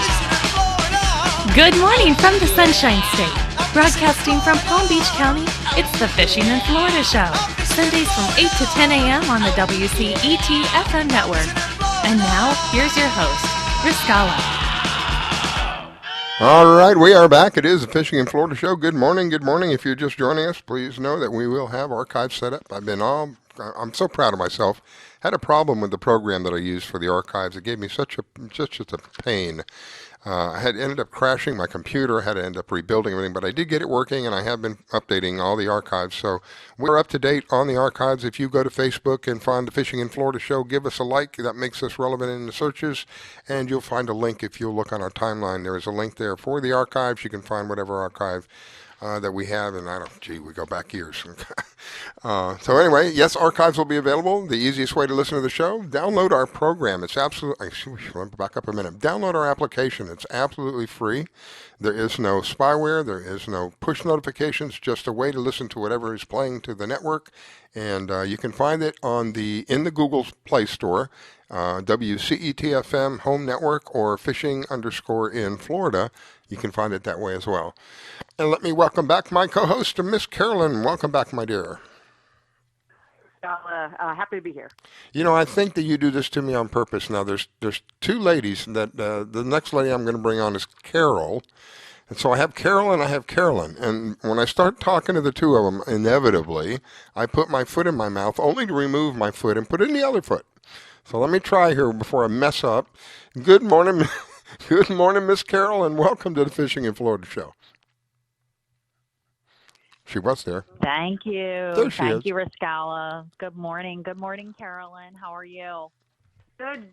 Fishing it for and on. Good morning from the Sunshine State. Broadcasting from Palm Beach County, it's the Fishing in Florida show. Sundays from 8 to 10 a.m. on the WCET FM network. And now, here's your host, Riscala. All right, we are back. It is the Fishing in Florida show. Good morning, good morning. If you're just joining us, please know that we will have archives set up. I'm so proud of myself. Had a problem with the program that I used for the archives. It gave me just a pain. I had ended up crashing my computer, had to end up rebuilding everything, but I did get it working, and I have been updating all the archives. So we're up to date on the archives. If you go to Facebook and find the Fishing in Florida show, give us a like. That makes us relevant in the searches, and you'll find a link if you look on our timeline. There is a link there for the archives. You can find whatever archive that we have, and we go back years. So anyway, yes, archives will be available. The easiest way to listen to the show, download our program. It's absolutely, let me back up a minute. Download our application. It's absolutely free. There is no spyware. There is no push notifications, just a way to listen to whatever is playing to the network. And you can find it in the Google Play Store, WCET-FM Home Network, or Fishing_in Florida. You can find it that way as well. And let me welcome back my co-host, Miss Carolyn. Welcome back, my dear. Happy to be here. I think that you do this to me on purpose. Now, there's two ladies that the next lady I'm going to bring on is Carol. And so I have Carol and I have Carolyn. And when I start talking to the two of them, inevitably, I put my foot in my mouth only to remove my foot and put it in the other foot. So let me try here before I mess up. Good morning. Good morning, Miss Carol, and welcome to the Fishing in Florida show. She was there. Thank you. There she Thank is. you, Riscala. Good morning. Good morning, Carolyn. How are you?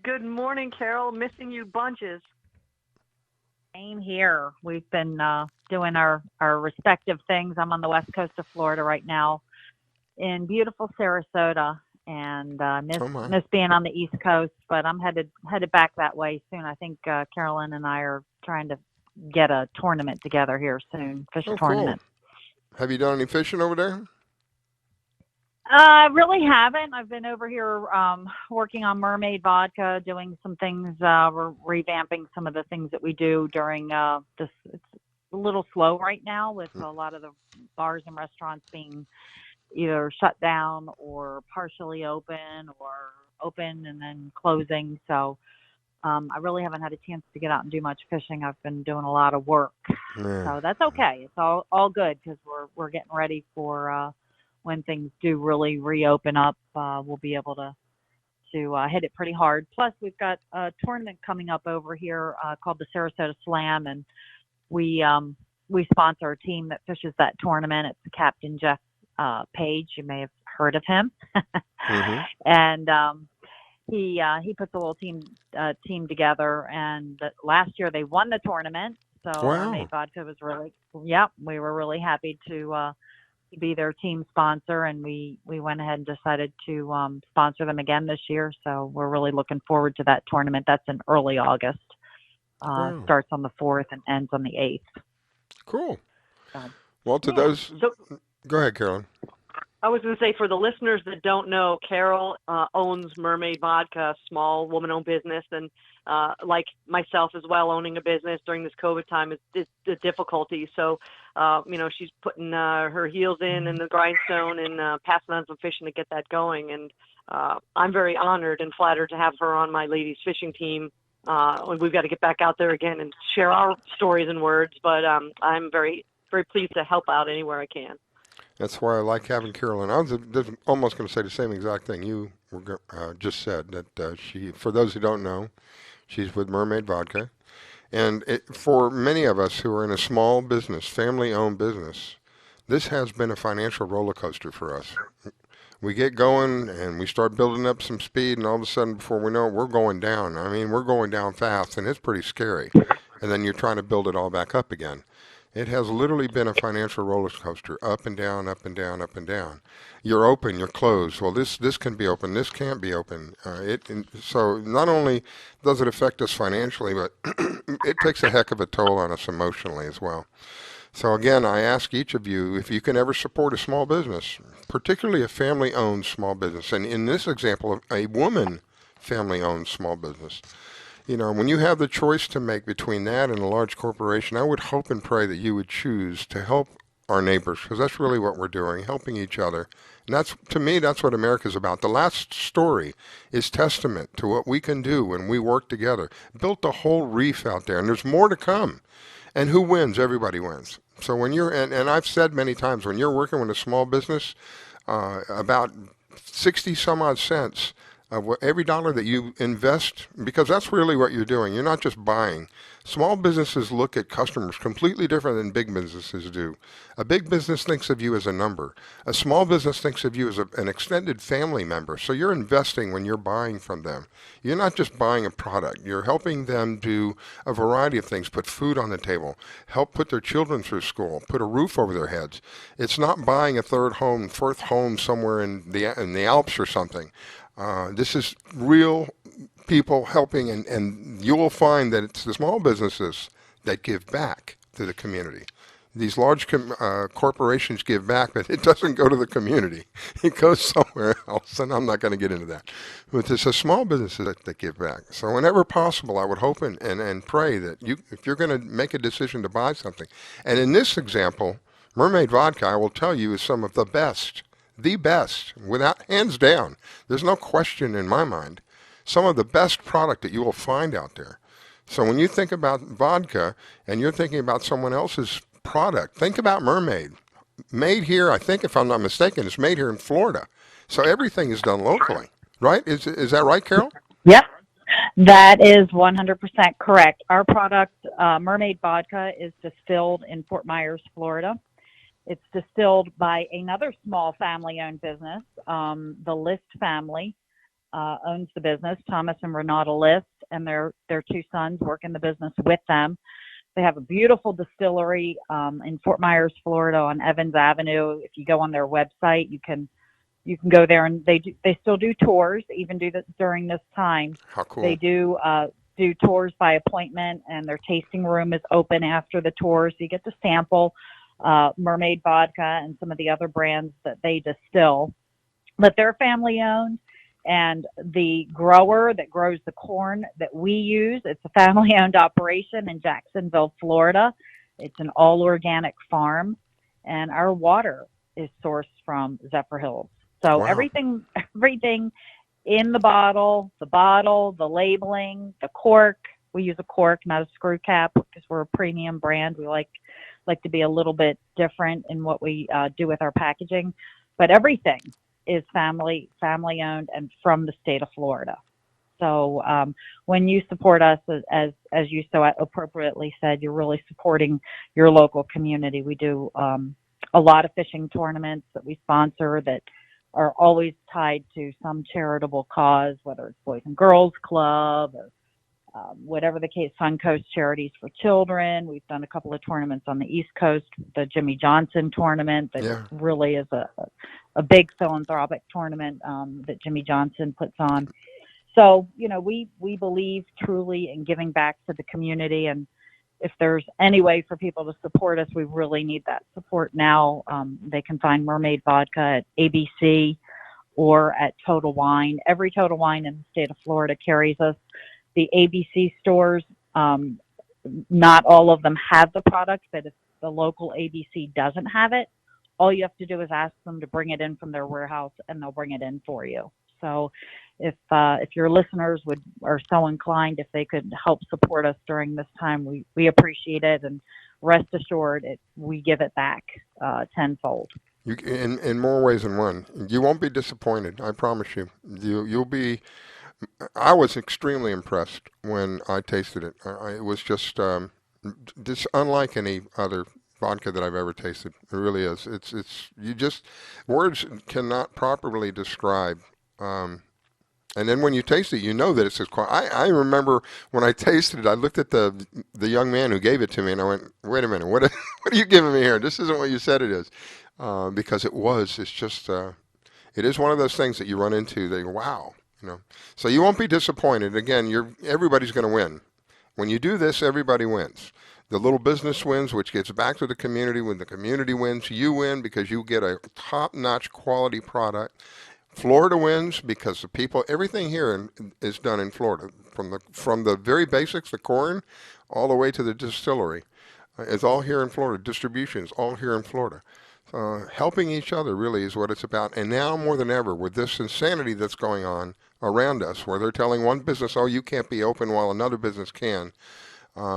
Good morning, Carol. Missing you bunches. Same here. We've been doing our respective things. I'm on the west coast of Florida right now in beautiful Sarasota, and miss being on the East Coast, but I'm headed back that way soon. I think Carolyn and I are trying to get a tournament together here soon, tournament. Cool. Have you done any fishing over there? I really haven't. I've been over here working on Mermaid Vodka, doing some things. We're revamping some of the things that we do during this. It's a little slow right now with a lot of the bars and restaurants being either shut down or partially open or open and then closing. So I really haven't had a chance to get out and do much fishing. I've been doing a lot of work. Yeah. So that's okay. It's all good because we're getting ready for when things do really reopen up. We'll be able to hit it pretty hard. Plus, we've got a tournament coming up over here called the Sarasota Slam, and we sponsor a team that fishes that tournament. It's Captain Jeff Page. You may have heard of him. Mm-hmm. And he puts a little team together. And last year they won the tournament. So Mermaid Vodka was we were really happy to be their team sponsor, and we went ahead and decided to sponsor them again this year. So we're really looking forward to that tournament. That's in early August. Starts on the 4th and ends on the 8th. Cool. Well, those... Go ahead, Carolyn. I was going to say, for the listeners that don't know, Carol owns Mermaid Vodka, a small woman-owned business, and like myself as well, owning a business during this COVID time is the difficulty. So, she's putting her heels in the grindstone and passing on some fishing to get that going. And I'm very honored and flattered to have her on my ladies fishing team. We've got to get back out there again and share our stories and words, but I'm very, very pleased to help out anywhere I can. That's why I like having Carolyn. I was almost going to say the same exact thing you just said, that she, for those who don't know, she's with Mermaid Vodka. And for many of us who are in a small business, family-owned business, this has been a financial roller coaster for us. We get going and we start building up some speed, and all of a sudden, before we know it, we're going down. I mean, we're going down fast, and it's pretty scary. And then you're trying to build it all back up again. It has literally been a financial roller coaster, up and down, up and down, up and down. You're open, you're closed. Well, this can be open, this can't be open. So not only does it affect us financially, but it takes a heck of a toll on us emotionally as well. So again, I ask each of you if you can ever support a small business, particularly a family-owned small business. And in this example, a woman family-owned small business. When you have the choice to make between that and a large corporation, I would hope and pray that you would choose to help our neighbors, because that's really what we're doing, helping each other. And to me, that's what America's about. The last story is testament to what we can do when we work together. Built the whole reef out there, and there's more to come. And who wins? Everybody wins. So when you're, and I've said many times, when you're working with a small business, about 60 some odd cents every dollar that you invest, because that's really what you're doing. You're not just buying. Small businesses look at customers completely different than big businesses do. A big business thinks of you as a number. A small business thinks of you as an extended family member. So you're investing when you're buying from them. You're not just buying a product. You're helping them do a variety of things, put food on the table, help put their children through school, put a roof over their heads. It's not buying a third home, fourth home somewhere in the Alps or something. This is real people helping, and you will find that it's the small businesses that give back to the community. These large corporations give back, but it doesn't go to the community. It goes somewhere else, and I'm not going to get into that. But it's the small businesses that give back. So whenever possible, I would hope and pray that if you're going to make a decision to buy something, and in this example, Mermaid Vodka, I will tell you, is some of the best, without hands down. There's no question in my mind. Some of the best product that you will find out there. So when you think about vodka and you're thinking about someone else's product, think about Mermaid. Made here, I think, if I'm not mistaken, it's made here in Florida. So everything is done locally, right? Is that right, Carol? Yep, that is 100% correct. Our product, Mermaid Vodka, is distilled in Fort Myers, Florida. It's distilled by another small family-owned business. The List family owns the business. Thomas and Renata List, and their two sons work in the business with them. They have a beautiful distillery in Fort Myers, Florida, on Evans Avenue. If you go on their website, you can go there, and they still do tours, even during this time. How cool! They do tours by appointment, and their tasting room is open after the tour, so you get to sample Mermaid Vodka and some of the other brands that they distill. But they're family owned. And the grower that grows the corn that we use, it's a family-owned operation in Jacksonville, Florida. It's an all-organic farm, and our water is sourced from Zephyr Hills. So wow. everything in the bottle, the labeling, the cork. We use a cork, not a screw cap, because we're a premium brand. We like to be a little bit different in what we do with our packaging, but everything is family owned and from the state of Florida. So when you support us, as you so appropriately said, you're really supporting your local community. We do a lot of fishing tournaments that we sponsor that are always tied to some charitable cause, whether it's Boys and Girls Club or whatever the case, Suncoast Charities for Children. We've done a couple of tournaments on the East Coast, the Jimmy Johnson tournament that really is a big philanthropic tournament that Jimmy Johnson puts on. So, we believe truly in giving back to the community, and if there's any way for people to support us, we really need that support now. They can find Mermaid Vodka at ABC or at Total Wine. Every Total Wine in the state of Florida carries us. The ABC stores, not all of them have the product, but if the local ABC doesn't have it, all you have to do is ask them to bring it in from their warehouse, and they'll bring it in for you. So if your listeners are so inclined, if they could help support us during this time, we appreciate it, and rest assured we give it back tenfold. In more ways than one. You won't be disappointed, I promise you. You'll be. I was extremely impressed when I tasted it. It was just unlike any other vodka that I've ever tasted. It really is. Words cannot properly describe. And then when you taste it, you know that it's as quality. I remember when I tasted it, I looked at the young man who gave it to me, and I went, "Wait a minute, what are you giving me here? This isn't what you said it is," because it was. It's just. It is one of those things that you run into. That you go, wow. So you won't be disappointed. Again, everybody's going to win. When you do this, everybody wins. The little business wins, which gets back to the community. When the community wins, you win because you get a top-notch quality product. Florida wins because the people, everything here is done in Florida, from the very basics, the corn, all the way to the distillery. It's all here in Florida. Distribution is all here in Florida. Helping each other really is what it's about. And now more than ever, with this insanity that's going on around us, where they're telling one business, "Oh, you can't be open," while another business can,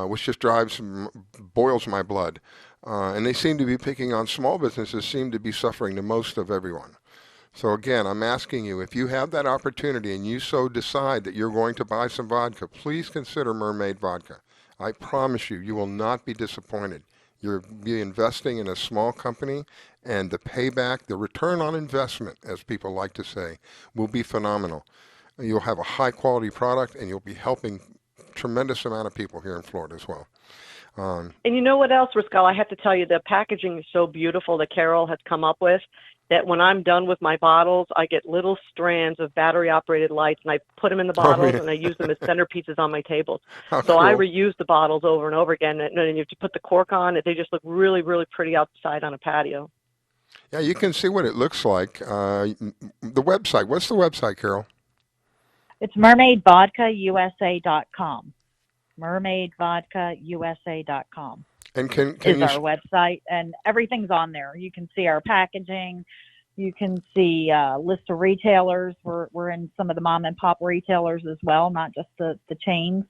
which just boils my blood. And they seem to be picking on small businesses, seem to be suffering the most of everyone. So again, I'm asking you, if you have that opportunity and you so decide that you're going to buy some vodka, please consider Mermaid Vodka. I promise you, you will not be disappointed. You'll be investing in a small company, and the payback, the return on investment, as people like to say, will be phenomenal. You'll have a high-quality product, and you'll be helping tremendous amount of people here in Florida as well. And you know what else, Riscal? I have to tell you, the packaging is so beautiful that Carol has come up with, that when I'm done with my bottles, I get little strands of battery-operated lights, and I put them in the bottles, and I use them as centerpieces on my tables. How So cool. I reuse the bottles over and over again, and then you put the cork on, they just look really, really pretty outside on a patio. Yeah, you can see what it looks like. The website, what's the website, Carol? It's mermaidvodkausa.com. mermaidvodkausa.com And can is you our website, and everything's on there. You can see our packaging. You can see a list of retailers. We're in some of the mom and pop retailers as well, not just the chains.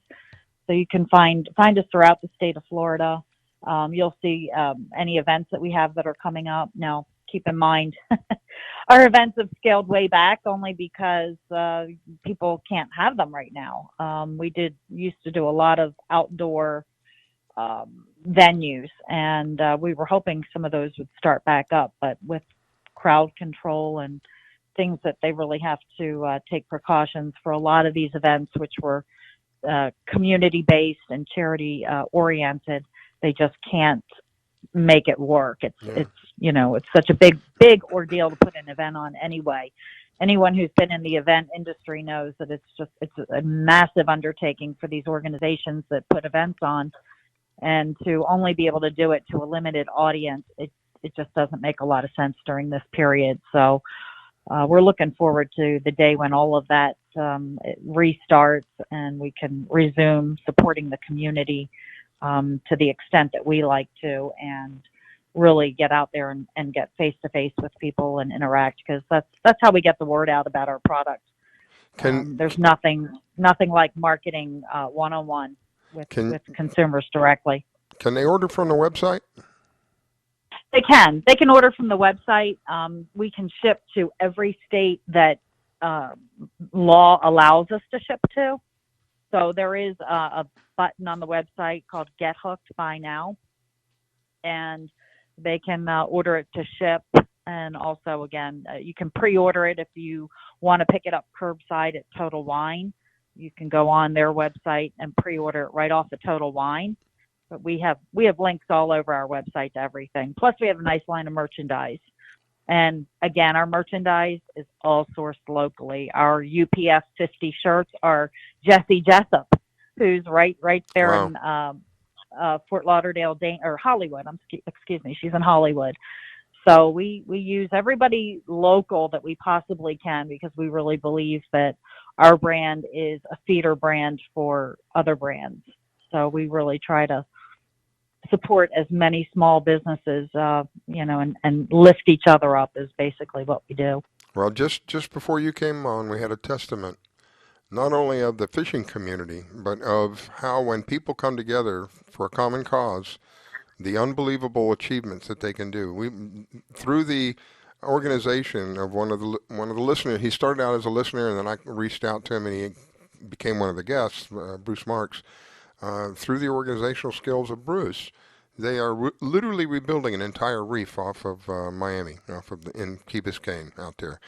So you can find us throughout the state of Florida. You'll see any events that we have that are coming up. Now, keep in mind, our events have scaled way back only because people can't have them right now. We used to do a lot of outdoor venues, and we were hoping some of those would start back up, but with crowd control and things that they really have to take precautions for a lot of these events, which were community-based and charity-oriented, they just can't make it work. It's such a big ordeal to put an event on anyway. Anyone who's been in the event industry knows that it's a massive undertaking for these organizations that put events on, and to only be able to do it to a limited audience, it just doesn't make a lot of sense during this period. So we're looking forward to the day when all of that restarts and we can resume supporting the community to the extent that we like to, and really get out there and get face-to-face with people and interact, because that's how we get the word out about our product. There's nothing like marketing one-on-one with consumers directly. Can they order from the website? They can order from the website. We can ship to every state that law allows us to ship to. So there is a button on the website called Get Hooked Buy Now, and they can order it to ship. And also, again, you can pre-order it if you want to pick it up curbside at Total Wine. You can go on their website and pre-order it right off the Total Wine. But we have links all over our website to everything. Plus, we have a nice line of merchandise. And again, our merchandise is all sourced locally. Our UPF 50 shirts are Jessie Jessup, who's right there in Fort Lauderdale, or Hollywood. Excuse me, she's in Hollywood. So we use everybody local that we possibly can, because we really believe that our brand is a feeder brand for other brands. So we really try to support as many small businesses, and lift each other up is basically what we do. Well, just before you came on, we had a testament, not only of the fishing community, but of how when people come together for a common cause, the unbelievable achievements that they can do. Through the organization of one of the listeners, he started out as a listener, and then I reached out to him, and he became one of the guests, Bruce Marx. Through the organizational skills of Bruce, they are literally rebuilding an entire reef off of Miami, in Key Biscayne out there.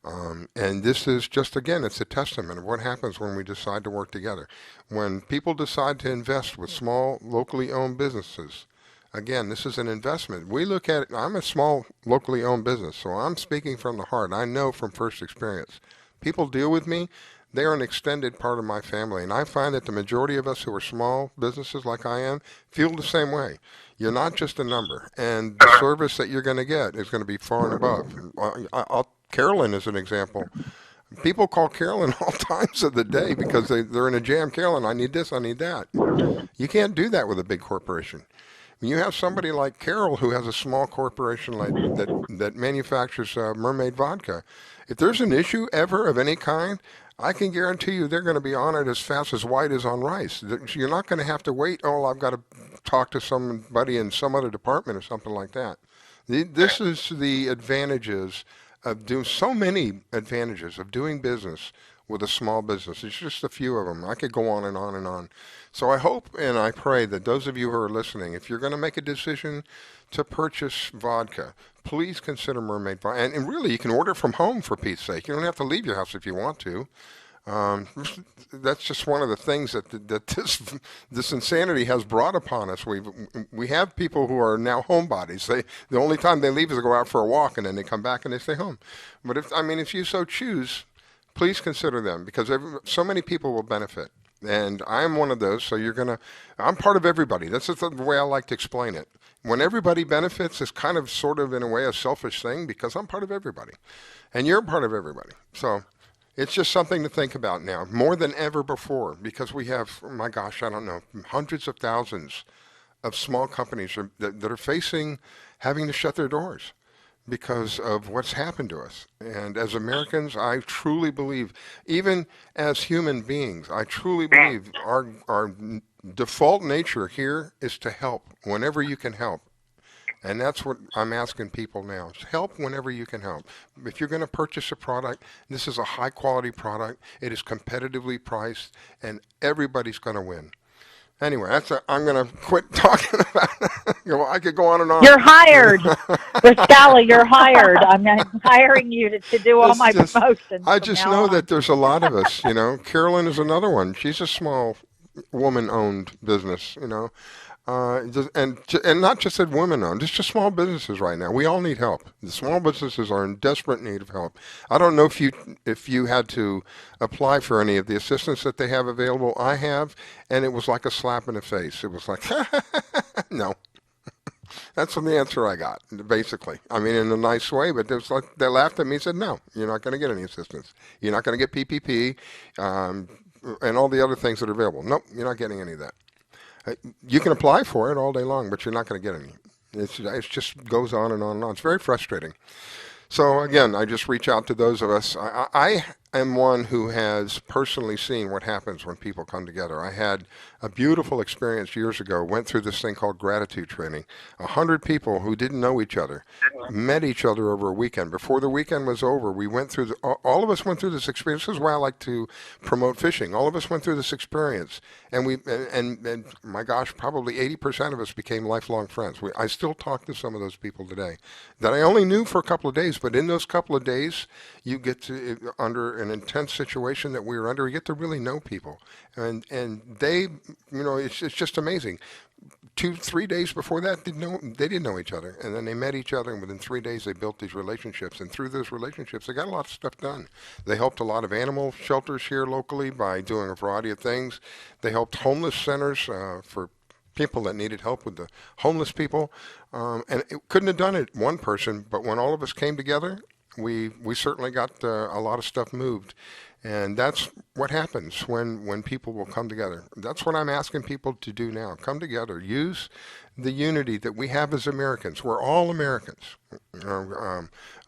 And this is just, again, it's a testament of what happens when we decide to work together. When people decide to invest with small, locally owned businesses, again, this is an investment. We look at it, I'm a small, locally owned business, so I'm speaking from the heart. I know from first experience. People deal with me. They are an extended part of my family, and I find that the majority of us who are small businesses like I am feel the same way. You're not just a number, and the service that you're going to get is going to be far and above. Carolyn is an example. People call Carolyn all times of the day because they're in a jam. Carolyn, I need this, I need that. You can't do that with a big corporation. You have somebody like Carol who has a small corporation that manufactures Mermaid Vodka. If there's an issue ever of any kind, I can guarantee you they're going to be on it as fast as white is on rice. You're not going to have to wait, I've got to talk to somebody in some other department or something like that. This is the advantages of doing so many advantages of doing business with a small business. It's just a few of them. I could go on and on and on. So I hope and I pray that those of you who are listening, if you're going to make a decision to purchase vodka, please consider Mermaid Vodka. And really, you can order from home, for Pete's sake. You don't have to leave your house if you want to. That's just one of the things that this insanity has brought upon us. We have people who are now homebodies. The only time they leave is to go out for a walk, and then they come back and they stay home. But if you so choose, please consider them, because so many people will benefit. And I'm one of those, so I'm part of everybody. That's just the way I like to explain it. When everybody benefits, it's kind of sort of in a way a selfish thing, because I'm part of everybody. And you're part of everybody. So it's just something to think about now, more than ever before, because we have, my gosh, I don't know, hundreds of thousands of small companies that are facing having to shut their doors because of what's happened to us. And as Americans, I truly believe, even as human beings, I truly believe our default nature here is to help whenever you can help. And that's what I'm asking people now. Help whenever you can help. If you're going to purchase a product, this is a high-quality product. It is competitively priced, and everybody's going to win. Anyway, I'm going to quit talking about it. Well, I could go on and on. You're hired. Riscala, you're hired. I'm hiring you to do all my promotions. I just know that there's a lot of us, Carolyn is another one. She's a small woman-owned business, and not just at women-owned. It's just small businesses right now. We all need help. The small businesses are in desperate need of help. I don't know if you had to apply for any of the assistance that they have available. I have, and it was like a slap in the face. It was like, no. That's the answer I got, basically. I mean, in a nice way, but they laughed at me and said, no, you're not going to get any assistance. You're not going to get PPP and all the other things that are available. Nope, you're not getting any of that. You can apply for it all day long, but you're not going to get any. It just goes on and on and on. It's very frustrating. So, again, I just reach out to those of us. I am one who has personally seen what happens when people come together. I had a beautiful experience years ago, went through this thing called gratitude training. 100 people who didn't know each other met each other over a weekend. Before the weekend was over, we went through, all of us went through this experience. This is why I like to promote fishing. All of us went through this experience, and my gosh, probably 80% of us became lifelong friends. I still talk to some of those people today that I only knew for a couple of days, but in those couple of days, you get to, under an intense situation that we were under, you get to really know people. And they, it's just amazing. 2-3 days before that, they didn't know each other. And then they met each other, and within 3 days, they built these relationships. And through those relationships, they got a lot of stuff done. They helped a lot of animal shelters here locally by doing a variety of things. They helped homeless centers for people that needed help with the homeless people. And it couldn't have done it one person, but when all of us came together, we certainly got a lot of stuff moved. And that's what happens when people will come together. That's what I'm asking people to do now. Come together. Use the unity that we have as Americans. We're all Americans.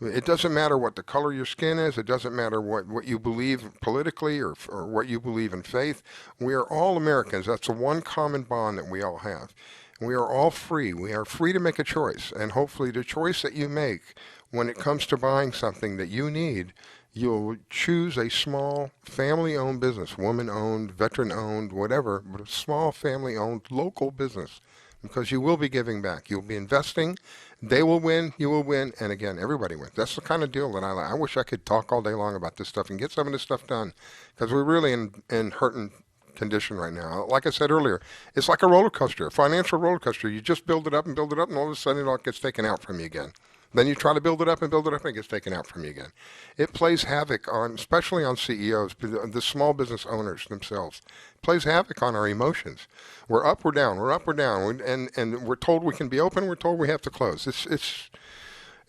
It doesn't matter what the color of your skin is. It doesn't matter what you believe politically or what you believe in faith. We are all Americans. That's the one common bond that we all have. We are all free. We are free to make a choice. And hopefully the choice that you make when it comes to buying something that you need, you'll choose a small family-owned business, woman-owned, veteran-owned, whatever, but a small family-owned local business, because you will be giving back. You'll be investing. They will win. You will win. And again, everybody wins. That's the kind of deal that I like. I wish I could talk all day long about this stuff and get some of this stuff done, because we're really in hurting condition right now. Like I said earlier, it's like a roller coaster, a financial roller coaster. You just build it up, and all of a sudden it all gets taken out from you again. Then you try to build it up, and it gets taken out from you again. It plays havoc especially on CEOs, the small business owners themselves. It plays havoc on our emotions. We're up, we're down, and we're told we can be open, we're told we have to close.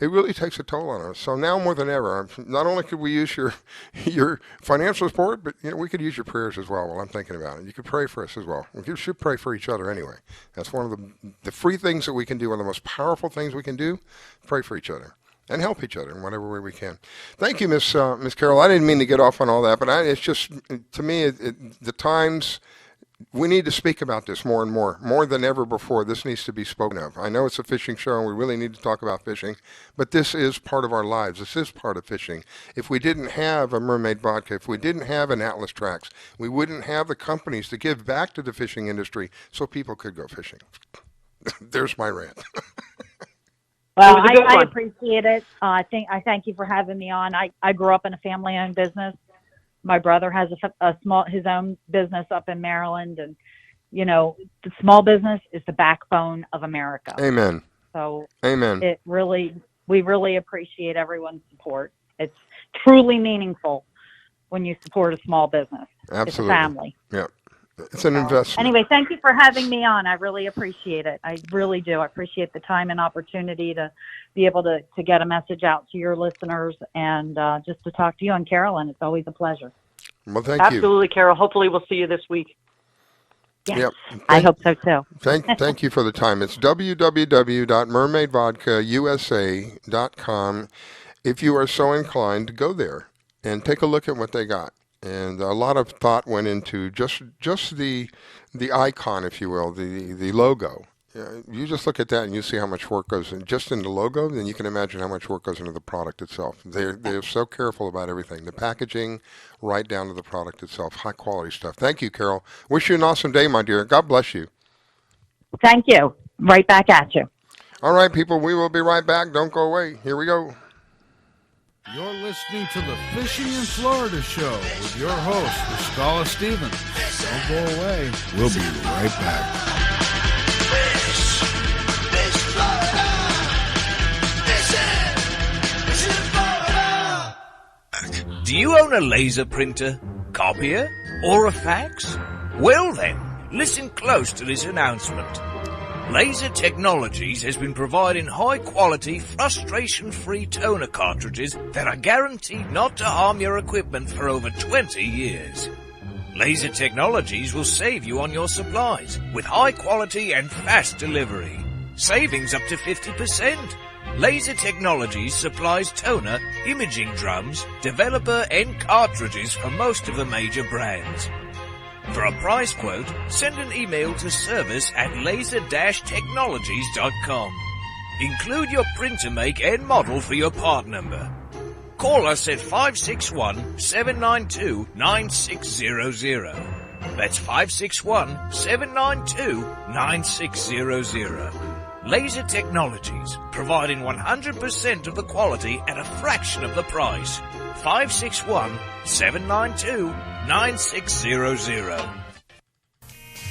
It really takes a toll on us. So now more than ever, not only could we use your financial support, but we could use your prayers as well while I'm thinking about it. You could pray for us as well. We should pray for each other anyway. That's one of the free things that we can do, one of the most powerful things we can do, pray for each other and help each other in whatever way we can. Thank you, Miss Carol. I didn't mean to get off on all that, but it's just, to me, the times we need to speak about this more and more than ever before. This needs to be spoken of. I know it's a fishing show and we really need to talk about fishing, but this is part of our lives. This is part of fishing. If we didn't have a Mermaid Vodka, if we didn't have an Atlas Trax, we wouldn't have the companies to give back to the fishing industry so people could go fishing. There's my rant. Well, I appreciate it. I thank you for having me on. I grew up in a family-owned business. My brother has his own business up in Maryland, and the small business is the backbone of America. Amen. So, amen. We really appreciate everyone's support. It's truly meaningful when you support a small business. Absolutely. It's a family. Yeah. It's an investment. Anyway, thank you for having me on. I really appreciate it. I really do. I appreciate the time and opportunity to be able to get a message out to your listeners and just to talk to you and Carolyn. It's always a pleasure. Well, thank you. Absolutely, Carol. Hopefully we'll see you this week. Yes, yep. I hope so too. Thank you for the time. It's www.mermaidvodkausa.com. If you are so inclined, go there and take a look at what they got. And a lot of thought went into just the icon, if you will, the logo. You just look at that and you see how much work goes in just in the logo, then you can imagine how much work goes into the product itself. They're so careful about everything, the packaging right down to the product itself, high quality stuff. Thank you, Carol. Wish you an awesome day, my dear. God bless you. Thank you. Right back at you. All right, people, we will be right back. Don't go away. Here we go. You're listening to the Fishing in Florida show with your host, Scala Stevens. Don't go away. We'll be right back. Do you own a laser printer, copier, or a fax? Well then, listen close to this announcement. Laser Technologies has been providing high-quality, frustration-free toner cartridges that are guaranteed not to harm your equipment for over 20 years. Laser Technologies will save you on your supplies with high-quality and fast delivery. Savings up to 50%. Laser Technologies supplies toner, imaging drums, developer and cartridges for most of the major brands. For a price quote, send an email to service@laser-technologies.com. Include your printer make and model for your part number. Call us at 561-792-9600. That's 561-792-9600. Laser Technologies, providing 100% of the quality at a fraction of the price. 561-792-9600.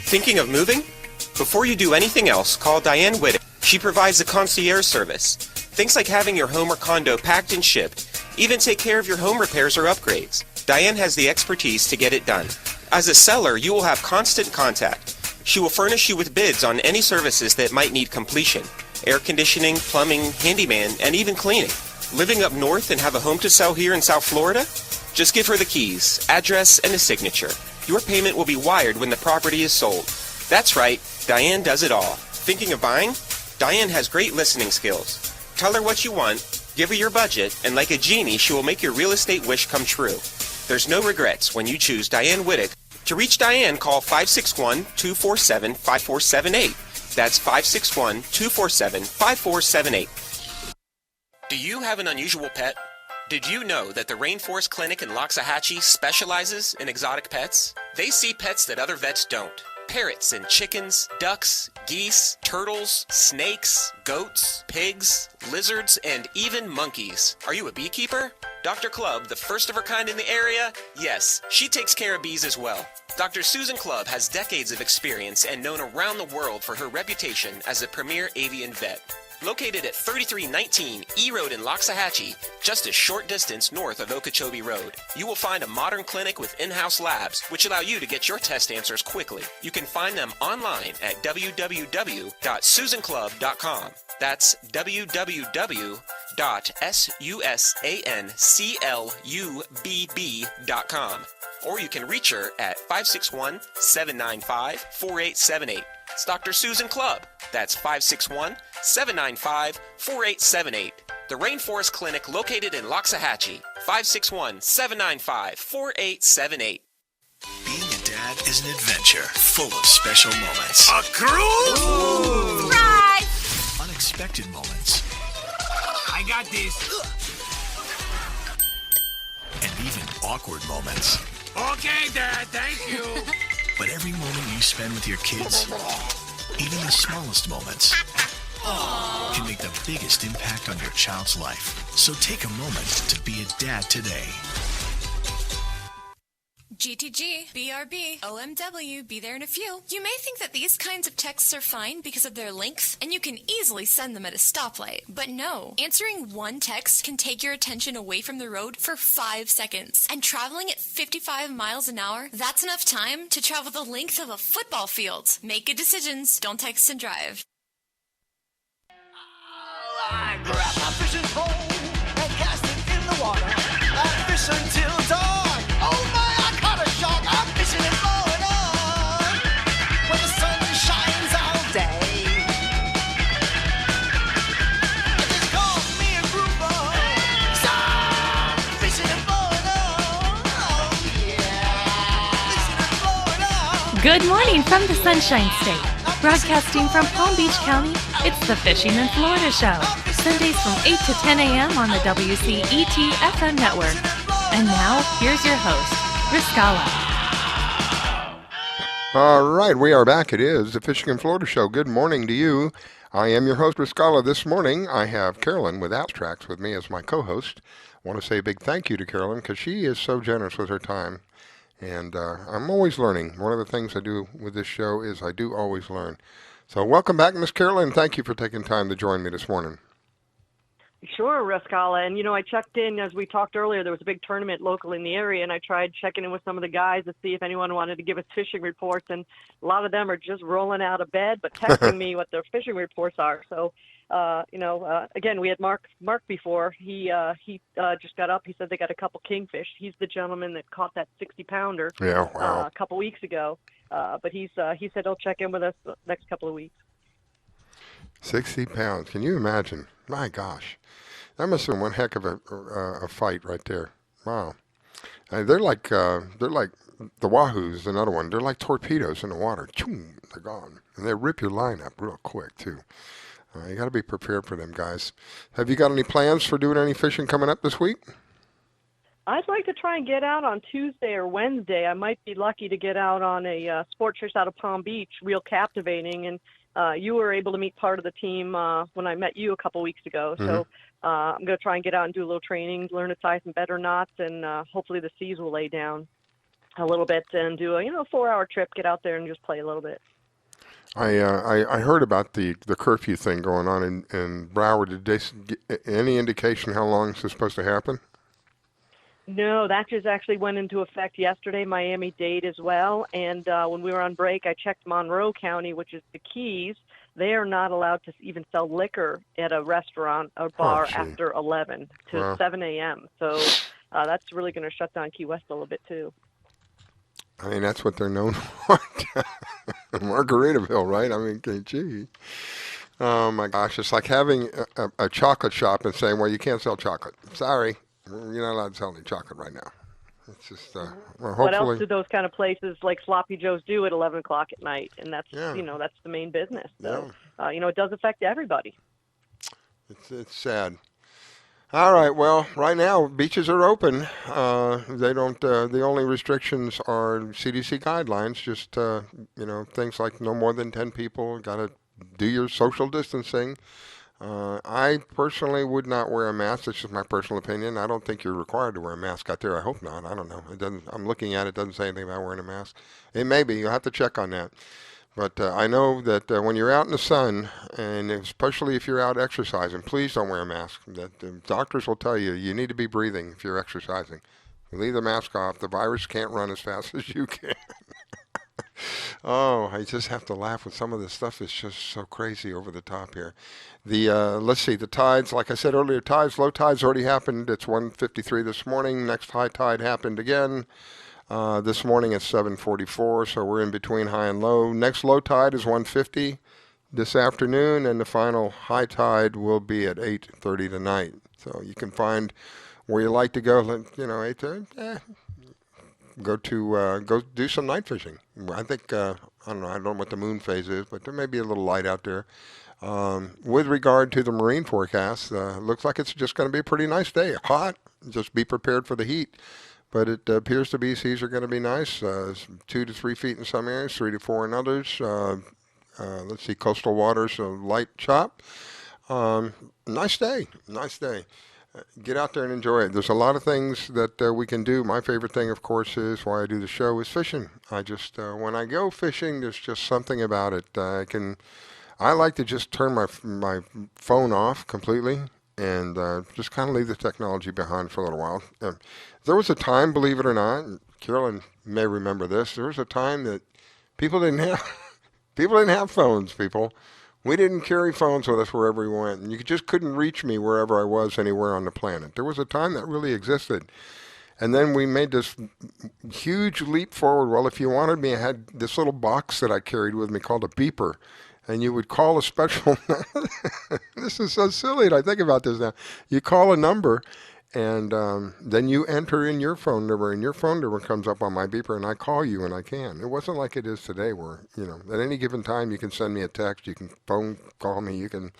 Thinking of moving? Before you do anything else, call Diane Whittick. She provides a concierge service. Things like having your home or condo packed and shipped. Even take care of your home repairs or upgrades. Diane has the expertise to get it done. As a seller, you will have constant contact. She will furnish you with bids on any services that might need completion. Air conditioning, plumbing, handyman, and even cleaning. Living up north and have a home to sell here in South Florida? Just give her the keys, address, and a signature. Your payment will be wired when the property is sold. That's right, Diane does it all. Thinking of buying? Diane has great listening skills. Tell her what you want, give her your budget, and like a genie, she will make your real estate wish come true. There's no regrets when you choose Diane Whittick. To reach Diane, call 561-247-5478. That's 561-247-5478. Do you have an unusual pet? Did you know that the Rainforest Clinic in Loxahatchee specializes in exotic pets? They see pets that other vets don't. Parrots and chickens, ducks, geese, turtles, snakes, goats, pigs, lizards, and even monkeys. Are you a beekeeper? Dr. Clubb, the first of her kind in the area? Yes, she takes care of bees as well. Dr. Susan Clubb has decades of experience and known around the world for her reputation as a premier avian vet. Located at 3319 E Road in Loxahatchee, just a short distance north of Okeechobee Road, you will find a modern clinic with in-house labs, which allow you to get your test answers quickly. You can find them online at www.susanclub.com. That's www.susanclubb.com. Or you can reach her at 561-795-4878. It's Dr. Susan Clubb. That's 561-795-4878. The Rainforest Clinic located in Loxahatchee. 561-795-4878. Being a dad That is an adventure full of special moments. A cruise? Surprise! Unexpected moments. I got this. And even awkward moments. Okay, Dad, thank you. But every moment you spend with your kids, even the smallest moments, can make the biggest impact on your child's life. So take a moment to be a dad today. GTG, BRB, OMW, be there in a few. You may think that these kinds of texts are fine because of their length, and you can easily send them at a stoplight. But no, answering one text can take your attention away from the road for 5 seconds. And traveling at 55 miles an hour, that's enough time to travel the length of a football field. Make good decisions, don't text and drive. I grab my fishing pole and cast it in the water. I fish until dawn. Oh my, I caught a shark. I'm fishing and blowing on when the sun shines all day. It just calls me a grouper. So I'm fishing and blowing on. Oh yeah, fishing and blowing on. Good morning from the Sunshine State. Broadcasting from Palm Beach County, it's the Fishing in Florida Show. Sundays from 8 to 10 a.m. on the WCET FM network. And now, here's your host, Riscala. All right, we are back. It is the Fishing in Florida Show. Good morning to you. I am your host, Riscala. This morning, I have Carolyn with Trax with me as my co-host. I want to say a big thank you to Carolyn because she is so generous with her time. And I'm always learning. One of the things I do with this show is I do always learn. So welcome back, Miss Carolyn. Thank you for taking time to join me this morning. Sure, Riscala. And, I checked in, as we talked earlier, there was a big tournament local in the area, and I tried checking in with some of the guys to see if anyone wanted to give us fishing reports, and a lot of them are just rolling out of bed, but texting me what their fishing reports are. So, again, we had Mark before. He just got up. He said they got a couple kingfish. He's the gentleman that caught that 60-pounder a couple weeks ago. But he said he'll check in with us the next couple of weeks. 60 pounds. Can you imagine? My gosh. That must have been one heck of a fight right there. Wow. They're like the wahoos, another one. They're like torpedoes in the water. Choom, they're gone. And they rip your line up real quick, too. You got to be prepared for them, guys. Have you got any plans for doing any fishing coming up this week? I'd like to try and get out on Tuesday or Wednesday. I might be lucky to get out on a sport fish out of Palm Beach, real captivating. And you were able to meet part of the team when I met you a couple weeks ago. Mm-hmm. So I'm going to try and get out and do a little training, learn to tie some better knots, and hopefully the seas will lay down a little bit and do a 4-hour trip, get out there and just play a little bit. I heard about the curfew thing going on in Broward. Did they get any indication how long this is supposed to happen? No, that just actually went into effect yesterday, Miami-Dade as well. And when we were on break, I checked Monroe County, which is the Keys. They are not allowed to even sell liquor at a restaurant or bar after 11 to 7 a.m. So that's really going to shut down Key West a little bit, too. I mean, that's what they're known for. Margaritaville, right? I mean, gee. Oh, my gosh. It's like having a chocolate shop and saying, well, you can't sell chocolate. Sorry. You're not allowed to sell any chocolate right now. It's just, well, hopefully. What else do those kind of places like Sloppy Joe's do at 11 o'clock at night? And that's, that's the main business. So, it does affect everybody. It's sad. All right. Well, right now beaches are open. They don't. The only restrictions are CDC guidelines. Just things like no more than 10 people. Got to do your social distancing. I personally would not wear a mask. That's just my personal opinion. I don't think you're required to wear a mask out there. I hope not. I don't know. It doesn't. I'm looking at it. Doesn't say anything about wearing a mask. It may be. You'll have to check on that. But I know that when you're out in the sun, and especially if you're out exercising, please don't wear a mask. That the doctors will tell you need to be breathing if you're exercising. Leave the mask off. The virus can't run as fast as you can. Oh, I just have to laugh with some of this stuff. It's just so crazy over the top here. Let's see, the tides, like I said earlier, low tides already happened. It's 1:53 this morning. Next high tide happened again. This morning at 7:44, so we're in between high and low. Next low tide is 1:50 this afternoon, and the final high tide will be at 8:30 tonight. So you can find where you like to go, 8:30. go do some night fishing. I think I don't know. I don't know what the moon phase is, but there may be a little light out there. With regard to the marine forecast, looks like it's just going to be a pretty nice day. Hot. Just be prepared for the heat. But it appears to be seas are going to be nice, 2 to 3 feet in some areas, 3 to 4 in others. Let's see, coastal waters, light chop. Nice day, nice day. Get out there and enjoy it. There's a lot of things that we can do. My favorite thing, of course, is why I do the show is fishing. I just when I go fishing, there's just something about it. I like to just turn my phone off completely and just kind of leave the technology behind for a little while. There was a time, believe it or not, and Carolyn may remember this. There was a time that people didn't have phones. We didn't carry phones with us wherever we went, and you just couldn't reach me wherever I was anywhere on the planet. There was a time that really existed. And then we made this huge leap forward. Well, if you wanted me, I had this little box that I carried with me called a beeper. And you would call a special, this is so silly that I think about this now. You call a number, and then you enter in your phone number, and your phone number comes up on my beeper, and I call you, and I can. It wasn't like it is today where, at any given time you can send me a text, you can phone call me, you can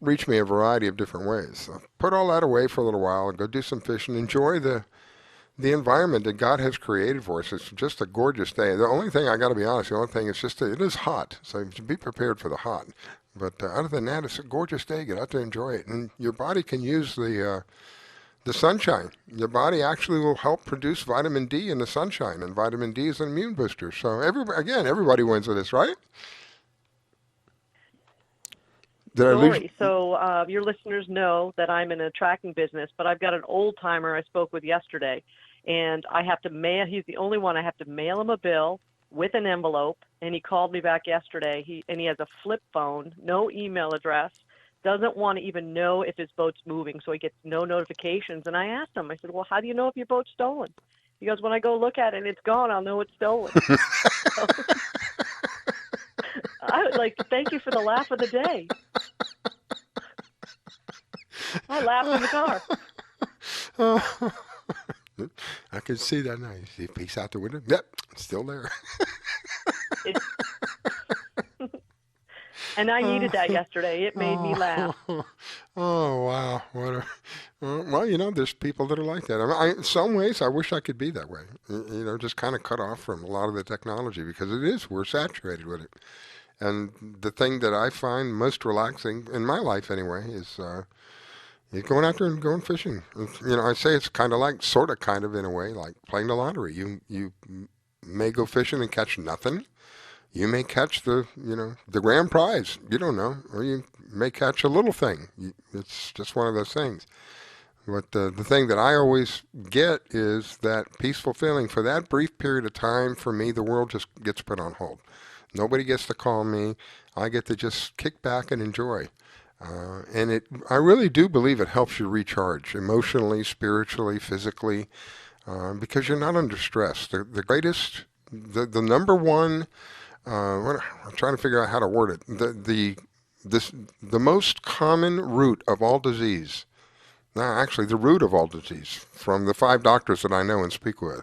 reach me a variety of different ways. So put all that away for a little while and go do some fishing. Enjoy the environment that God has created for us. It's just a gorgeous day. The only thing, I got to be honest, the only thing is just it is hot, so be prepared for the hot. But other than that, it's a gorgeous day. Get out there and enjoy it. And your body can use the sunshine. Your body actually will help produce vitamin D in the sunshine, and vitamin D is an immune booster. So everybody wins with this, right? So your listeners know that I'm in a tracking business, but I've got an old timer I spoke with yesterday, and I have to mail. He's the only one. I have to mail him a bill with an envelope, and he called me back yesterday. He has a flip phone, no email address, doesn't want to even know if his boat's moving, so he gets no notifications. And I asked him, I said, well, how do you know if your boat's stolen? He goes, when I go look at it and it's gone, I'll know it's stolen. So, I would like to thank you for the laugh of the day. I laughed in the car. I can see that now. You see a piece out the window? Yep, it's still there. And I needed that yesterday. It made me laugh. Oh, wow. Well, there's people that are like that. In some ways, I wish I could be that way. Just kind of cut off from a lot of the technology, because we're saturated with it. And the thing that I find most relaxing, in my life anyway, is going out there and going fishing. I say it's kind of in a way, like playing the lottery. You may go fishing and catch nothing. You may catch the grand prize. You don't know. Or you may catch a little thing. It's just one of those things. But the thing that I always get is that peaceful feeling. For that brief period of time, for me, the world just gets put on hold. Nobody gets to call me. I get to just kick back and enjoy. And I really do believe it helps you recharge emotionally, spiritually, physically, because you're not under stress. The number one, I'm trying to figure out how to word it. The most common root of all disease, the root of all disease, from the 5 doctors that I know and speak with,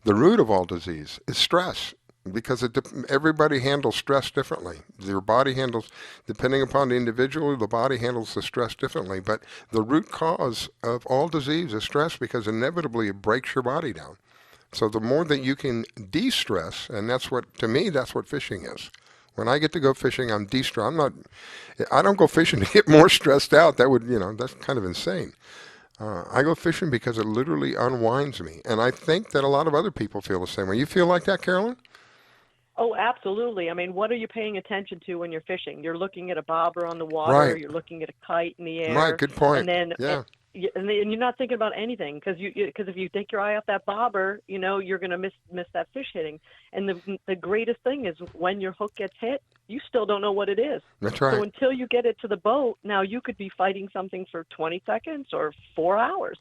the root of all disease is stress. Because everybody handles stress differently. Your body handles, depending upon the individual, the body handles the stress differently. But the root cause of all disease is stress, because inevitably it breaks your body down. So the more that you can de-stress, and to me, that's what fishing is. When I get to go fishing, I'm de-stressed. I don't go fishing to get more stressed out. That's kind of insane. I go fishing because it literally unwinds me. And I think that a lot of other people feel the same way. You feel like that, Carolyn? Oh, absolutely. I mean, what are you paying attention to when you're fishing? You're looking at a bobber on the water. Right. You're looking at a kite in the air. Right, good point. And then, yeah. and you're not thinking about anything, because if you take your eye off that bobber, you're going to miss that fish hitting. And the greatest thing is when your hook gets hit, you still don't know what it is. That's right. So until you get it to the boat, now you could be fighting something for 20 seconds or 4 hours.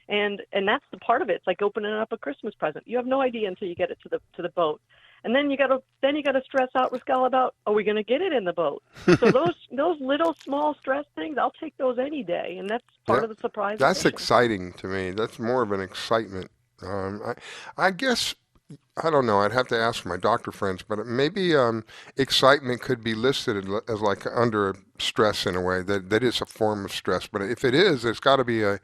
And that's the part of it. It's like opening up a Christmas present. You have no idea until you get it to the boat. And then you got to stress out, Rascal, about, are we going to get it in the boat? So those little small stress things, I'll take those any day, and that's part of the surprise. That's exciting to me. That's more of an excitement. I guess I don't know. I'd have to ask my doctor friends, but maybe excitement could be listed as like under stress in a way. That is a form of stress. But if it is, it's got to be a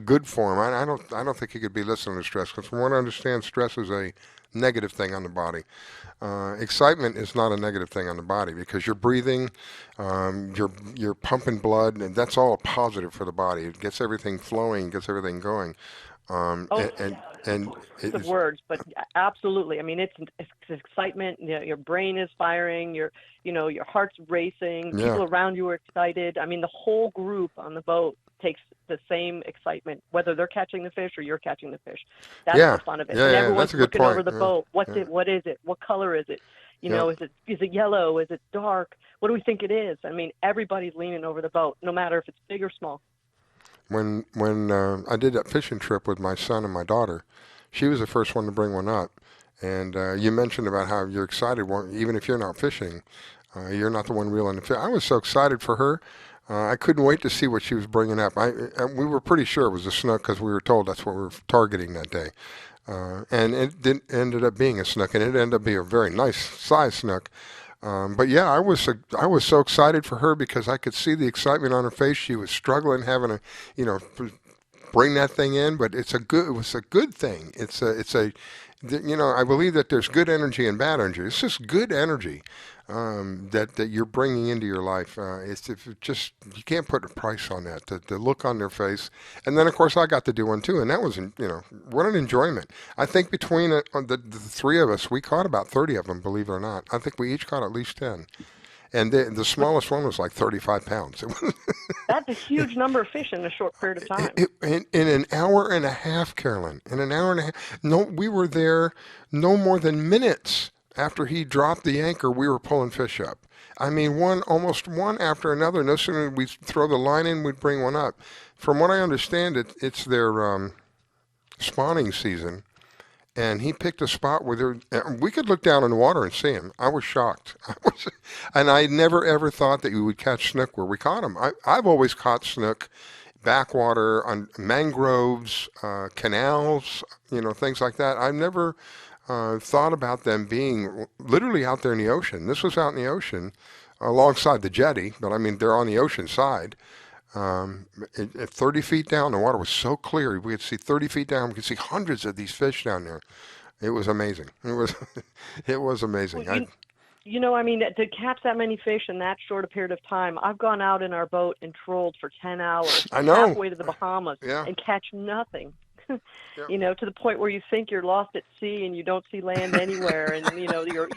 good form. I don't think it could be listed under stress because from what I understand, stress is a negative thing on the body. Excitement is not a negative thing on the body because you're breathing, you're pumping blood, and that's all positive for the body. It gets everything flowing, gets everything going. Of words, but absolutely. I mean, it's excitement. You know, your brain is firing. Your heart's racing. Yeah. People around you are excited. I mean, the whole group on the boat takes the same excitement, whether they're catching the fish or you're catching the fish. That's the fun of it. Yeah, and yeah, everyone's that's a good looking point. over the boat. What's it? What is it? What color is it? You know, is it yellow? Is it dark? What do we think it is? I mean, everybody's leaning over the boat, no matter if it's big or small. When I did that fishing trip with my son and my daughter, she was the first one to bring one up. And you mentioned about how you're excited, even if you're not fishing, you're not the one reeling the fish. I was so excited for her. I couldn't wait to see what she was bringing up. We were pretty sure it was a snook because we were told that's what we were targeting that day. And it ended up being a snook, and it ended up being a very nice size snook. But yeah, I was so excited for her because I could see the excitement on her face. She was struggling having to, bring that thing in, but it was a good thing. I believe that there's good energy and bad energy. It's just good energy that you're bringing into your life. You can't put a price on that. The look on their face, and then of course I got to do one too, and that was what an enjoyment. I think between the three of us, we caught about 30 of them. Believe it or not, I think we each caught at least 10. And the smallest one was like 35 pounds. That's a huge number of fish in a short period of time. In an hour and a half, Carolyn. In an hour and a half. No, we were there no more than minutes after he dropped the anchor. We were pulling fish up. I mean, almost one after another. No sooner did we throw the line in, we'd bring one up. From what I understand, it's their spawning season. And he picked a spot where we could look down in the water and see him. I was shocked. And I never, ever thought that you would catch snook where we caught him. I've always caught snook backwater on mangroves, canals, things like that. I've never thought about them being literally out there in the ocean. This was out in the ocean alongside the jetty, but I mean, they're on the ocean side. At 30 feet down, the water was so clear. We could see 30 feet down. We could see hundreds of these fish down there. It was amazing. It was amazing. Well, I mean, to catch that many fish in that short a period of time, I've gone out in our boat and trolled for 10 hours. I know. Halfway to the Bahamas and catch nothing. To the point where you think you're lost at sea and you don't see land anywhere, and you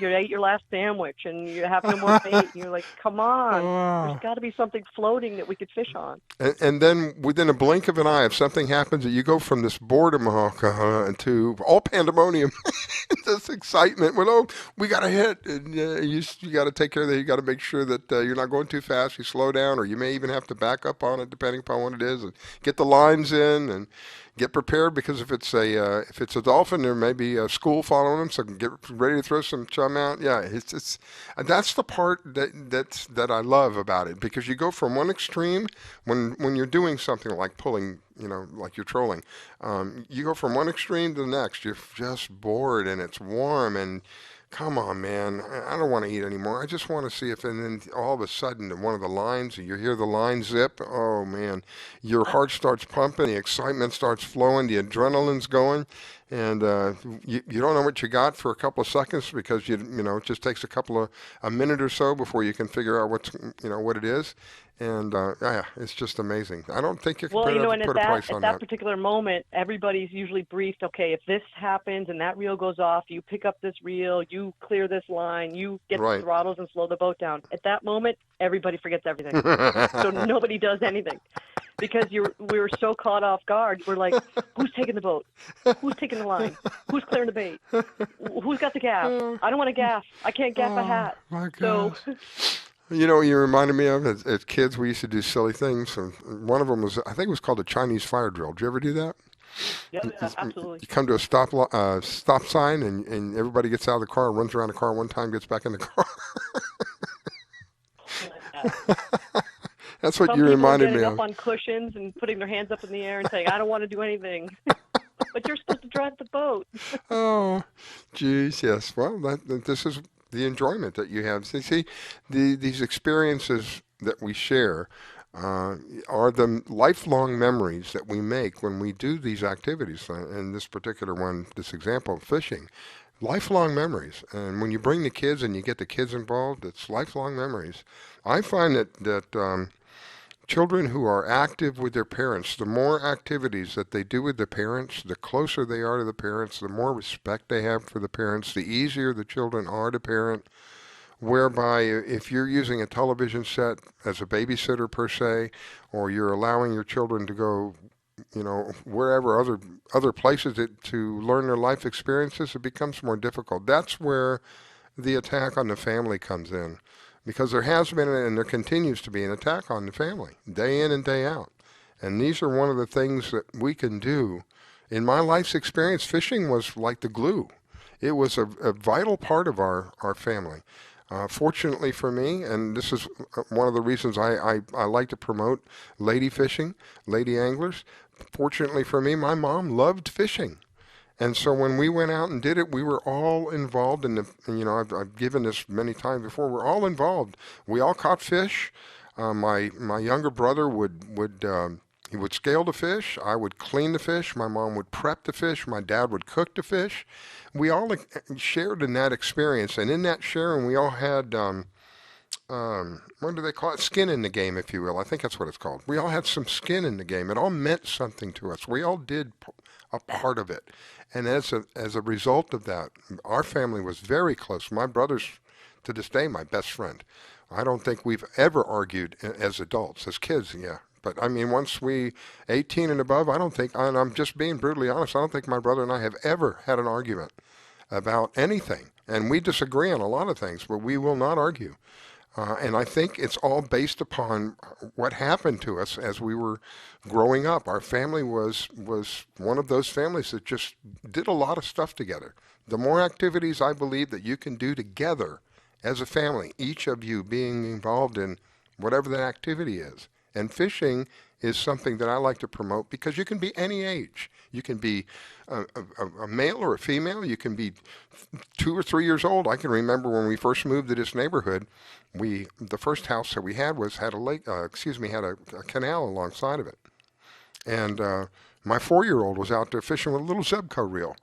ate your last sandwich and you have no more bait. And you're like, come on, there's got to be something floating that we could fish on. And then within a blink of an eye, if something happens, you go from this boredom to all pandemonium, this excitement. Well, we got a hit, and you got to take care of that. You got to make sure that you're not going too fast. You slow down, or you may even have to back up on it, depending upon what it is, and get the lines in and get prepared, because if it's a dolphin, there may be a school following them, so get ready to throw some chum out. Yeah, it's that's the part that I love about it, because you go from one extreme when you're doing something like pulling, like you're trolling, you go from one extreme to the next. You're just bored and it's warm and come on, man, I don't want to eat anymore. I just want to see if, and then all of a sudden, one of the lines, you hear the line zip. Oh, man, your heart starts pumping, the excitement starts flowing, the adrenaline's going, and you don't know what you got for a couple of seconds, because it just takes a minute or so before you can figure out what it is. And it's just amazing. I don't think you can put a price on that. At that particular moment, everybody's usually briefed, okay, if this happens and that reel goes off, you pick up this reel, you clear this line, you get the throttles and slow the boat down. At that moment, everybody forgets everything. So nobody does anything, because we were so caught off guard. We're like, who's taking the boat? Who's taking the line? Who's clearing the bait? Who's got the gaff? I don't want to gaff. I can't gaff a hat. My gosh. You know what you reminded me of? As kids, we used to do silly things. And one of them was, I think it was called the Chinese fire drill. Did you ever do that? Yeah, absolutely. You come to a stop sign, and everybody gets out of the car, runs around the car one time, gets back in the car. That's what you reminded me of. Up on cushions and putting their hands up in the air and saying, I don't want to do anything. But you're supposed to drive the boat. Oh, geez, yes. Well, this is the enjoyment that you have. See, these experiences that we share are the lifelong memories that we make when we do these activities. In this particular one, this example, fishing, lifelong memories. And when you bring the kids and you get the kids involved, it's lifelong memories. I find that children who are active with their parents, the more activities that they do with the parents, the closer they are to the parents, the more respect they have for the parents, the easier the children are to parent. Whereby, if you're using a television set as a babysitter per se, or you're allowing your children to go, wherever other places to learn their life experiences, it becomes more difficult. That's where the attack on the family comes in. Because there has been and there continues to be an attack on the family, day in and day out. And these are one of the things that we can do. In my life's experience, fishing was like the glue. It was a vital part of our family. Fortunately for me, and this is one of the reasons I like to promote lady fishing, lady anglers. Fortunately for me, my mom loved fishing. And so when we went out and did it, we were all involved in I've given this many times before, we're all involved. We all caught fish. My younger brother he would scale the fish. I would clean the fish. My mom would prep the fish. My dad would cook the fish. We all shared in that experience. And in that sharing, we all had, what do they call it? Skin in the game, if you will. I think that's what it's called. We all had some skin in the game. It all meant something to us. We all did a part of it. And as a result of that, our family was very close. My brother's, to this day, my best friend. I don't think we've ever argued as adults. As kids, yeah. But, I mean, once 18 and above, I don't think, and I'm just being brutally honest, I don't think my brother and I have ever had an argument about anything. And we disagree on a lot of things, but we will not argue. And I think it's all based upon what happened to us as we were growing up. Our family was one of those families that just did a lot of stuff together. The more activities I believe that you can do together as a family, each of you being involved in whatever that activity is. And fishing is something that I like to promote because you can be any age. You can be a male or a female. You can be 2 or 3 years old. I can remember when we first moved to this neighborhood, the first house that we had had a lake. Had a canal alongside of it, and my 4-year-old was out there fishing with a little Zebco reel,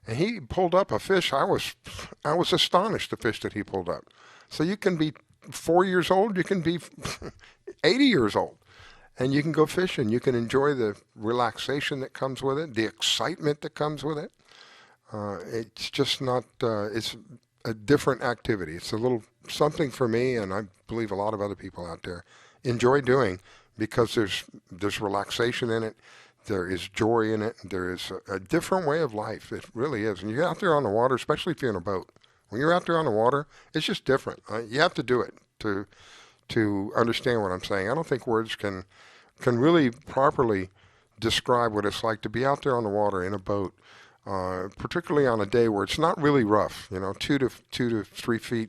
and he pulled up a fish. I was astonished the fish that he pulled up. So you can be 4 years old. You can be 80 years old. And you can go fishing. You can enjoy the relaxation that comes with it, the excitement that comes with it. It's just not, it's a different activity. It's a little something for me, and I believe a lot of other people out there enjoy doing because there's relaxation in it. There is joy in it. There is a different way of life. It really is. And you get out there on the water, especially if you're in a boat. When you're out there on the water, it's just different. You have to do it to understand what I'm saying. I don't think words can really properly describe what it's like to be out there on the water in a boat, particularly on a day where it's not really rough, 2 to 3 feet,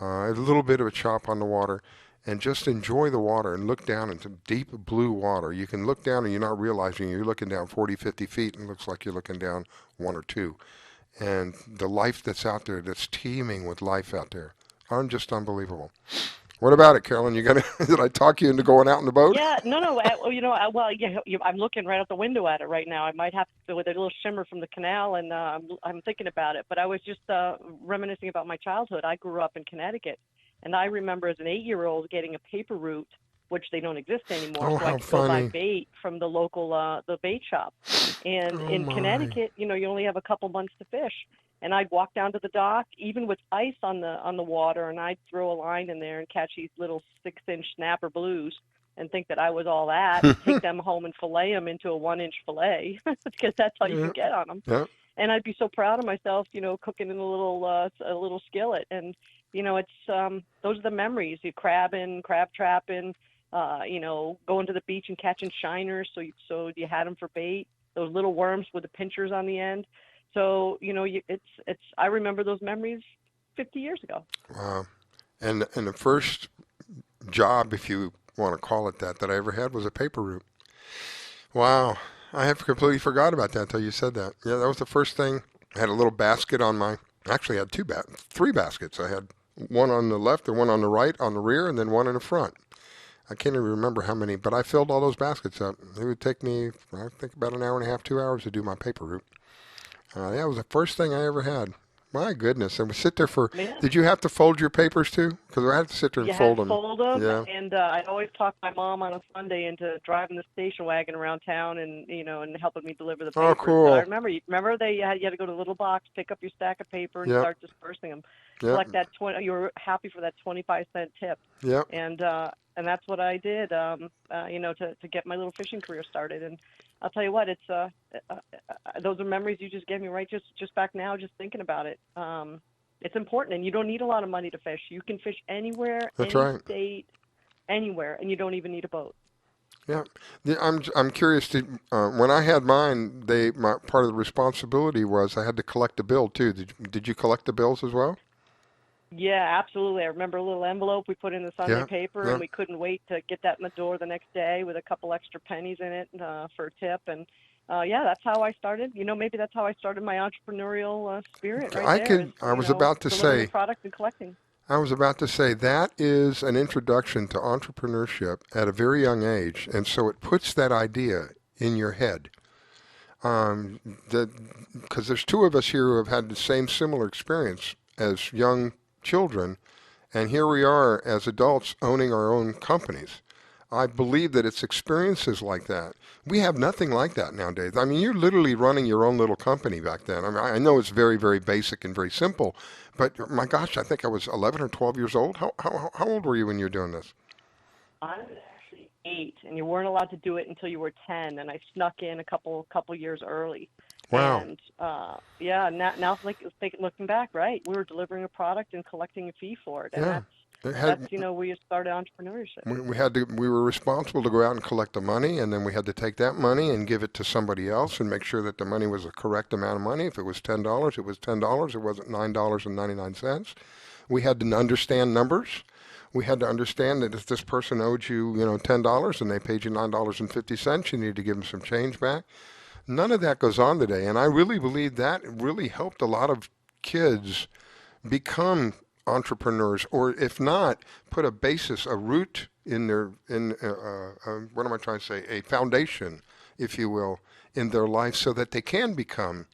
a little bit of a chop on the water, and just enjoy the water and look down into deep blue water. You can look down and you're not realizing you're looking down 40, 50 feet and it looks like you're looking down 1 or 2. And the life that's out there, that's teeming with life out there, just unbelievable. What about it, Carolyn? Did I talk you into going out in the boat? Yeah, no. I'm looking right out the window at it right now. I might have to, with a little shimmer from the canal, and I'm thinking about it. But I was just reminiscing about my childhood. I grew up in Connecticut, and I remember as an 8-year-old getting a paper route, which they don't exist anymore. Oh, so I how could go buy funny. bait from the local the bait shop. And in Connecticut, you only have a couple months to fish. And I'd walk down to the dock, even with ice on the water, and I'd throw a line in there and catch these little 6-inch snapper blues and think that I was all that, and take them home and fillet them into a 1-inch fillet because that's all you can get on them. Yeah. And I'd be so proud of myself, cooking in a little skillet. And it's those are the memories. You crab trapping, going to the beach and catching shiners. So you had them for bait. Those little worms with the pinchers on the end. So, I remember those memories 50 years ago. Wow. And the first job, if you want to call it that I ever had was a paper route. Wow. I have completely forgot about that until you said that. Yeah, that was the first thing. I had a little basket on my. Actually, I had three baskets. I had one on the left and one on the right, on the rear, and then one in the front. I can't even remember how many, but I filled all those baskets up. It would take me, I think, about an hour and a half, 2 hours to do my paper route. That was the first thing I ever had. My goodness. And we sit there for, did you have to fold your papers too? Because I had to sit there and fold them. You had to fold them, yeah. And I'd always talk my mom on a Sunday into driving the station wagon around town and, and helping me deliver the papers. Oh, cool. So I remember you had to go to the little box, pick up your stack of paper, and start dispersing them. Collect that you were happy for that 25-cent tip. Yep. And that's what I did, to get my little fishing career started. And I'll tell you what, it's those are memories you just gave me right just back now, just thinking about it. It's important, and you don't need a lot of money to fish. You can fish anywhere, any state, anywhere, and you don't even need a boat. Yeah, I'm curious. When I had mine, part of the responsibility was I had to collect the bill too. Did you collect the bills as well? Yeah, absolutely. I remember a little envelope we put in the Sunday paper, and we couldn't wait to get that in the door the next day with a couple extra pennies in it for a tip. And that's how I started. Maybe that's how I started my entrepreneurial spirit. I was about to say product and collecting. I was about to say that is an introduction to entrepreneurship at a very young age, and so it puts that idea in your head. Because there's two of us here who have had the same similar experience as young children, and here we are as adults owning our own companies. I believe that it's experiences like that. We have nothing like that nowadays. I mean, you're literally running your own little company back then. I mean, I know it's very, very basic and very simple, but my gosh, I think I was 11 or 12 years old. How old were you when you were doing this? I was actually 8, and you weren't allowed to do it until you were 10, and I snuck in a couple years early. Wow. And now looking back, right, we were delivering a product and collecting a fee for it, and that's we started entrepreneurship. We were responsible to go out and collect the money, and then we had to take that money and give it to somebody else and make sure that the money was the correct amount of money. If it was $10, it was $10. It wasn't $9.99. We had to understand numbers. We had to understand that if this person owed you, $10 and they paid you $9.50, you needed to give them some change back. None of that goes on today, and I really believe that really helped a lot of kids become entrepreneurs, or if not, put a basis, a root in what am I trying to say, a foundation, if you will, in their life so that they can become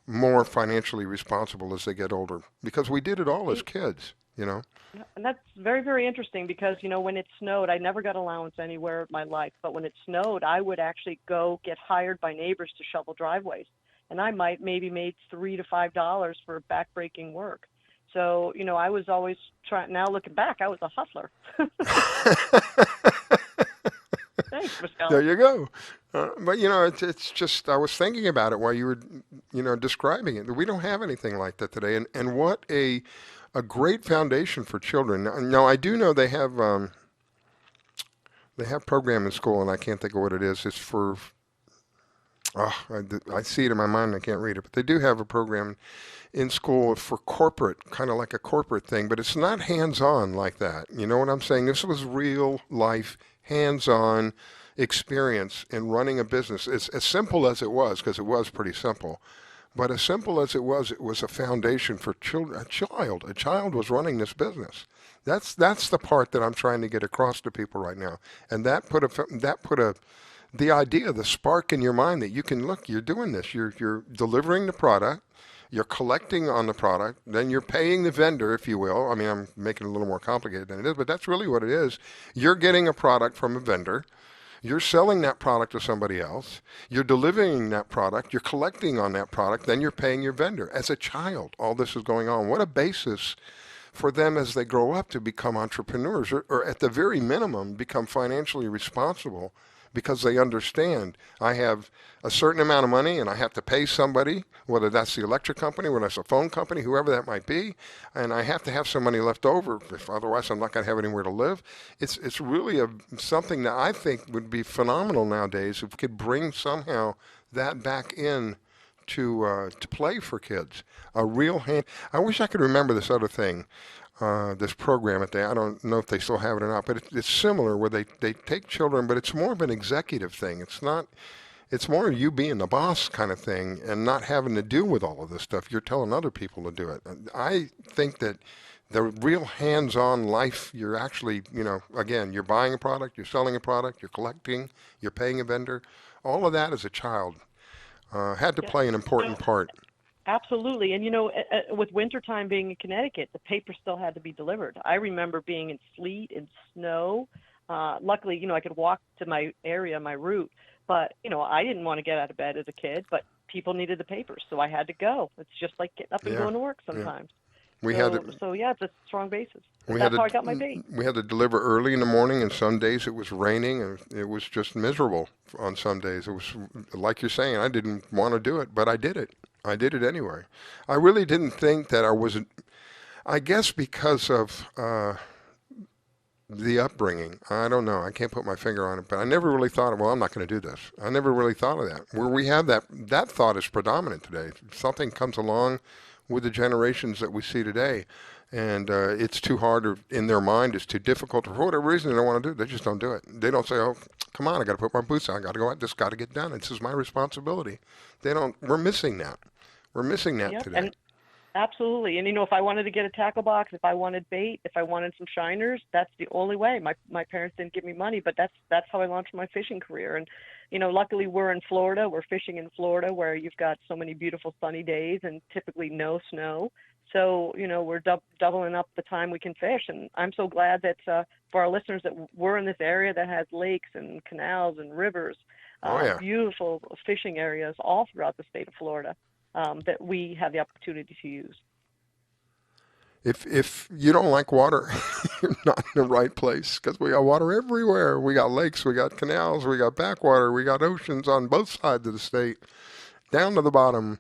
more financially responsible as they get older. Because we did it all as kids, And that's very, very interesting because, when it snowed, I never got allowance anywhere in my life. But when it snowed, I would actually go get hired by neighbors to shovel driveways. And I maybe made $3 to $5 for backbreaking work. So, I was always now looking back, I was a hustler. Thanks, Michelle. There you go. But, it's just, I was thinking about it while you were, describing it. We don't have anything like that today. And what a great foundation for children. Now, I do know they have program in school, and I can't think of what it is. It's for, I see it in my mind, and I can't read it. But they do have a program in school for corporate, kind of like a corporate thing, but it's not hands-on like that. You know what I'm saying? This was real life, hands-on experience in running a business. It's as simple as it was, because it was pretty simple. But as simple as it was a foundation for children. A child was running this business. That's the part that I'm trying to get across to people right now. And that put the idea, the spark in your mind that you can look. You're doing this. You're delivering the product. You're collecting on the product. Then you're paying the vendor, if you will. I mean, I'm making it a little more complicated than it is, but that's really what it is. You're getting a product from a vendor. You're selling that product to somebody else. You're delivering that product. You're collecting on that product. Then you're paying your vendor. As a child, all this is going on. What a basis for them as they grow up to become entrepreneurs, or at the very minimum, become financially responsible because they understand I have a certain amount of money and I have to pay somebody, whether that's the electric company, whether that's a phone company, whoever that might be, and I have to have some money left over, if otherwise I'm not going to have anywhere to live. It's really something that I think would be phenomenal nowadays if we could bring somehow that back in to play for kids. A real hand. I wish I could remember this other thing. This program I don't know if they still have it or not, but it's similar where they take children, but it's more of an executive thing. It's it's more you being the boss kind of thing and not having to deal with all of this stuff. You're telling other people to do it. I think that the real hands-on life, you're actually, again, you're buying a product, you're selling a product, you're collecting, you're paying a vendor. All of that as a child had to play an important part. Absolutely. And, with wintertime being in Connecticut, the paper still had to be delivered. I remember being in sleet and snow. Luckily, I could walk to my area, my route. But, I didn't want to get out of bed as a kid, but people needed the papers, so I had to go. It's just like getting up and going to work sometimes. Yeah. It's a strong basis. That's how I got my bait. We had to deliver early in the morning, and some days it was raining, and it was just miserable on some days. It was, like you're saying, I didn't want to do it, but I did it. I did it anyway. I really didn't think that I was, I guess because of the upbringing. I don't know. I can't put my finger on it, but I never really thought, I'm not going to do this. I never really thought of that. Where we have that thought is predominant today. Something comes along with the generations that we see today, and it's too hard, or in their mind it's too difficult, or for whatever reason they don't want to do it. They just don't do it. They don't say, oh, come on, I got to put my boots on. I got to go out. This got to get done. This is my responsibility. We're missing that. We're missing that today. And absolutely. And, if I wanted to get a tackle box, if I wanted bait, if I wanted some shiners, that's the only way. My parents didn't give me money, but that's how I launched my fishing career. And, luckily we're in Florida. We're fishing in Florida where you've got so many beautiful sunny days and typically no snow. So, we're doubling up the time we can fish. And I'm so glad that for our listeners that we're in this area that has lakes and canals and rivers, beautiful fishing areas all throughout the state of Florida. That we have the opportunity to use. If you don't like water, you're not in the right place, because we got water everywhere. We got lakes, we got canals, we got backwater, we got oceans on both sides of the state, down to the bottom.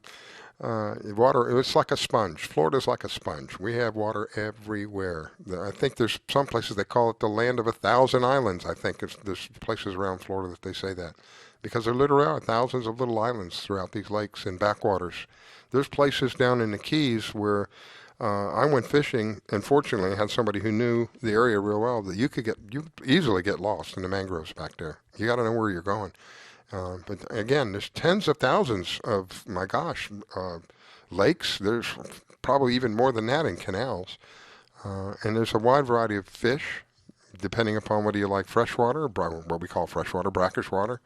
Water, it's like a sponge. Florida's like a sponge. We have water everywhere. I think there's some places they call it the land of 1,000 islands. I think there's places around Florida that they say that, because there literally are thousands of little islands throughout these lakes and backwaters. There's places down in the Keys where I went fishing, and fortunately I had somebody who knew the area real well, that you easily get lost in the mangroves back there. You got to know where you're going. But again, there's tens of thousands of, lakes. There's probably even more than that in canals. And there's a wide variety of fish, depending upon whether you like freshwater, what we call freshwater, brackish water,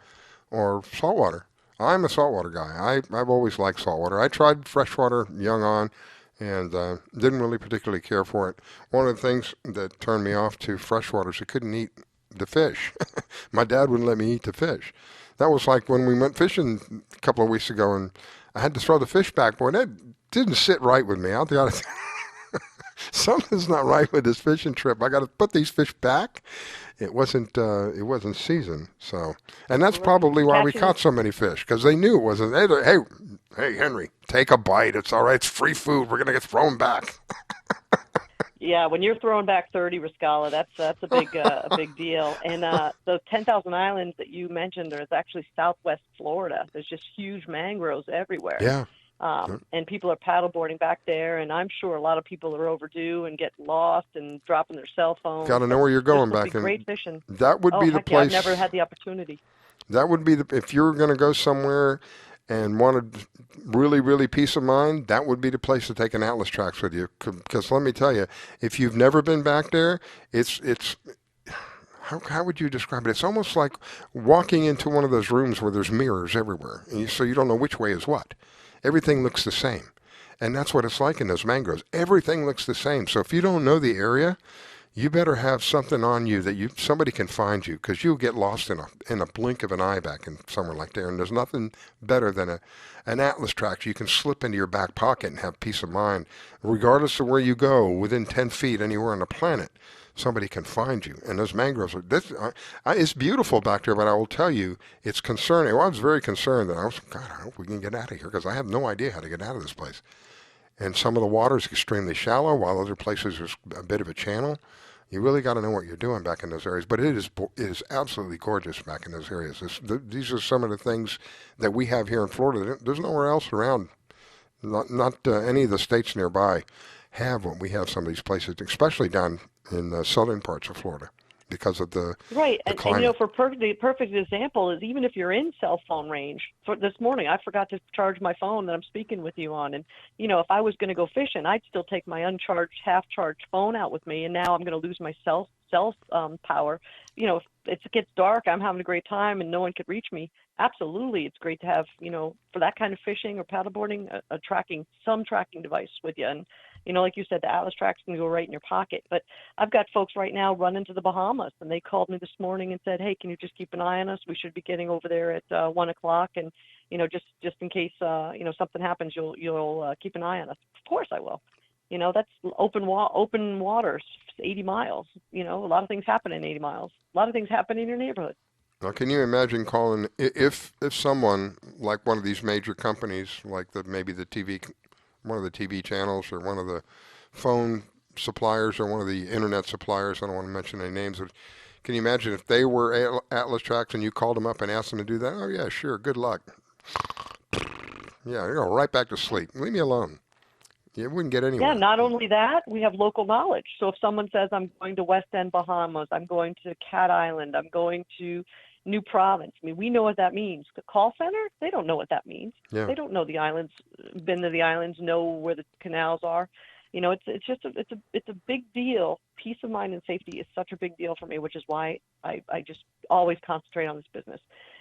or saltwater. I'm a saltwater guy. I've always liked saltwater. I tried freshwater young on and didn't really particularly care for it. One of the things that turned me off to freshwater is I couldn't eat the fish. My dad wouldn't let me eat the fish. That was like when we went fishing a couple of weeks ago, and I had to throw the fish back. Boy, that didn't sit right with me. I'll be honest. Something's not right with this fishing trip. I got to put these fish back. It wasn't seasoned. So, and that's probably why we caught so many fish, because they knew it wasn't. Hey, Henry, take a bite. It's all right. It's free food. We're gonna get thrown back. Yeah, when you're throwing back 30, Rascala, that's a big deal. And the 10,000 islands that you mentioned, there's actually Southwest Florida. There's just huge mangroves everywhere. Yeah. And people are paddleboarding back there, and I'm sure a lot of people are overdue and get lost and dropping their cell phones. Got to know where you're going back. Great fishing. That would be the place. I've never had the opportunity. That would be if you were going to go somewhere and wanted really, really peace of mind, that would be the place to take an Atlas Trax with you. Because let me tell you, if you've never been back there, it's how would you describe it? It's almost like walking into one of those rooms where there's mirrors everywhere, and so you don't know which way is what. Everything looks the same. And that's what it's like in those mangroves. Everything looks the same. So if you don't know the area, you better have something on you that somebody can find you, because you'll get lost in a blink of an eye back in somewhere like there. And there's nothing better than an Atlas Trax you can slip into your back pocket and have peace of mind. Regardless of where you go, within 10 feet anywhere on the planet, somebody can find you. And those mangroves, it's beautiful back there, but I will tell you, it's concerning. Well, I was very concerned that I hope we can get out of here, because I have no idea how to get out of this place. And some of the water is extremely shallow, while other places there's a bit of a channel. You really got to know what you're doing back in those areas. But it is absolutely gorgeous back in those areas. These are some of the things that we have here in Florida. There's nowhere else around. Not any of the states nearby have what we have some of these places, especially down in the southern parts of Florida. because of the Right, and climate. for the perfect example is even if you're in cell phone range. For this morning, I forgot to charge my phone that I'm speaking with you on, and if I was going to go fishing, I'd still take my uncharged, half-charged phone out with me, and now I'm going to lose my cell power. If it gets dark, I'm having a great time, and no one could reach me. Absolutely, it's great to have for that kind of fishing or paddleboarding, some tracking device with you, and like you said, the Atlas Trax can go right in your pocket. But I've got folks right now running to the Bahamas, and they called me this morning and said, "Hey, can you just keep an eye on us? We should be getting over there at 1:00, and just in case something happens, you'll keep an eye on us." Of course, I will. That's open waters, 80 miles. A lot of things happen in 80 miles. A lot of things happen in your neighborhood. Now, can you imagine calling if someone like one of these major companies, like maybe the TV, one of the TV channels, or one of the phone suppliers, or one of the internet suppliers, I don't want to mention any names, but can you imagine if they were Atlas Trax and you called them up and asked them to do that? Oh yeah, sure, good luck. Yeah, you're going right back to sleep. Leave me alone. You wouldn't get anywhere. Yeah, not only that, we have local knowledge. So if someone says, I'm going to West End, Bahamas, I'm going to Cat Island, I'm going to New Province, we know what that means. The call center, they don't know what that means. Yeah. They don't know the islands, been to the islands, know where the canals are. It's a big deal. Peace of mind and safety is such a big deal for me, which is why I just always concentrate on this business.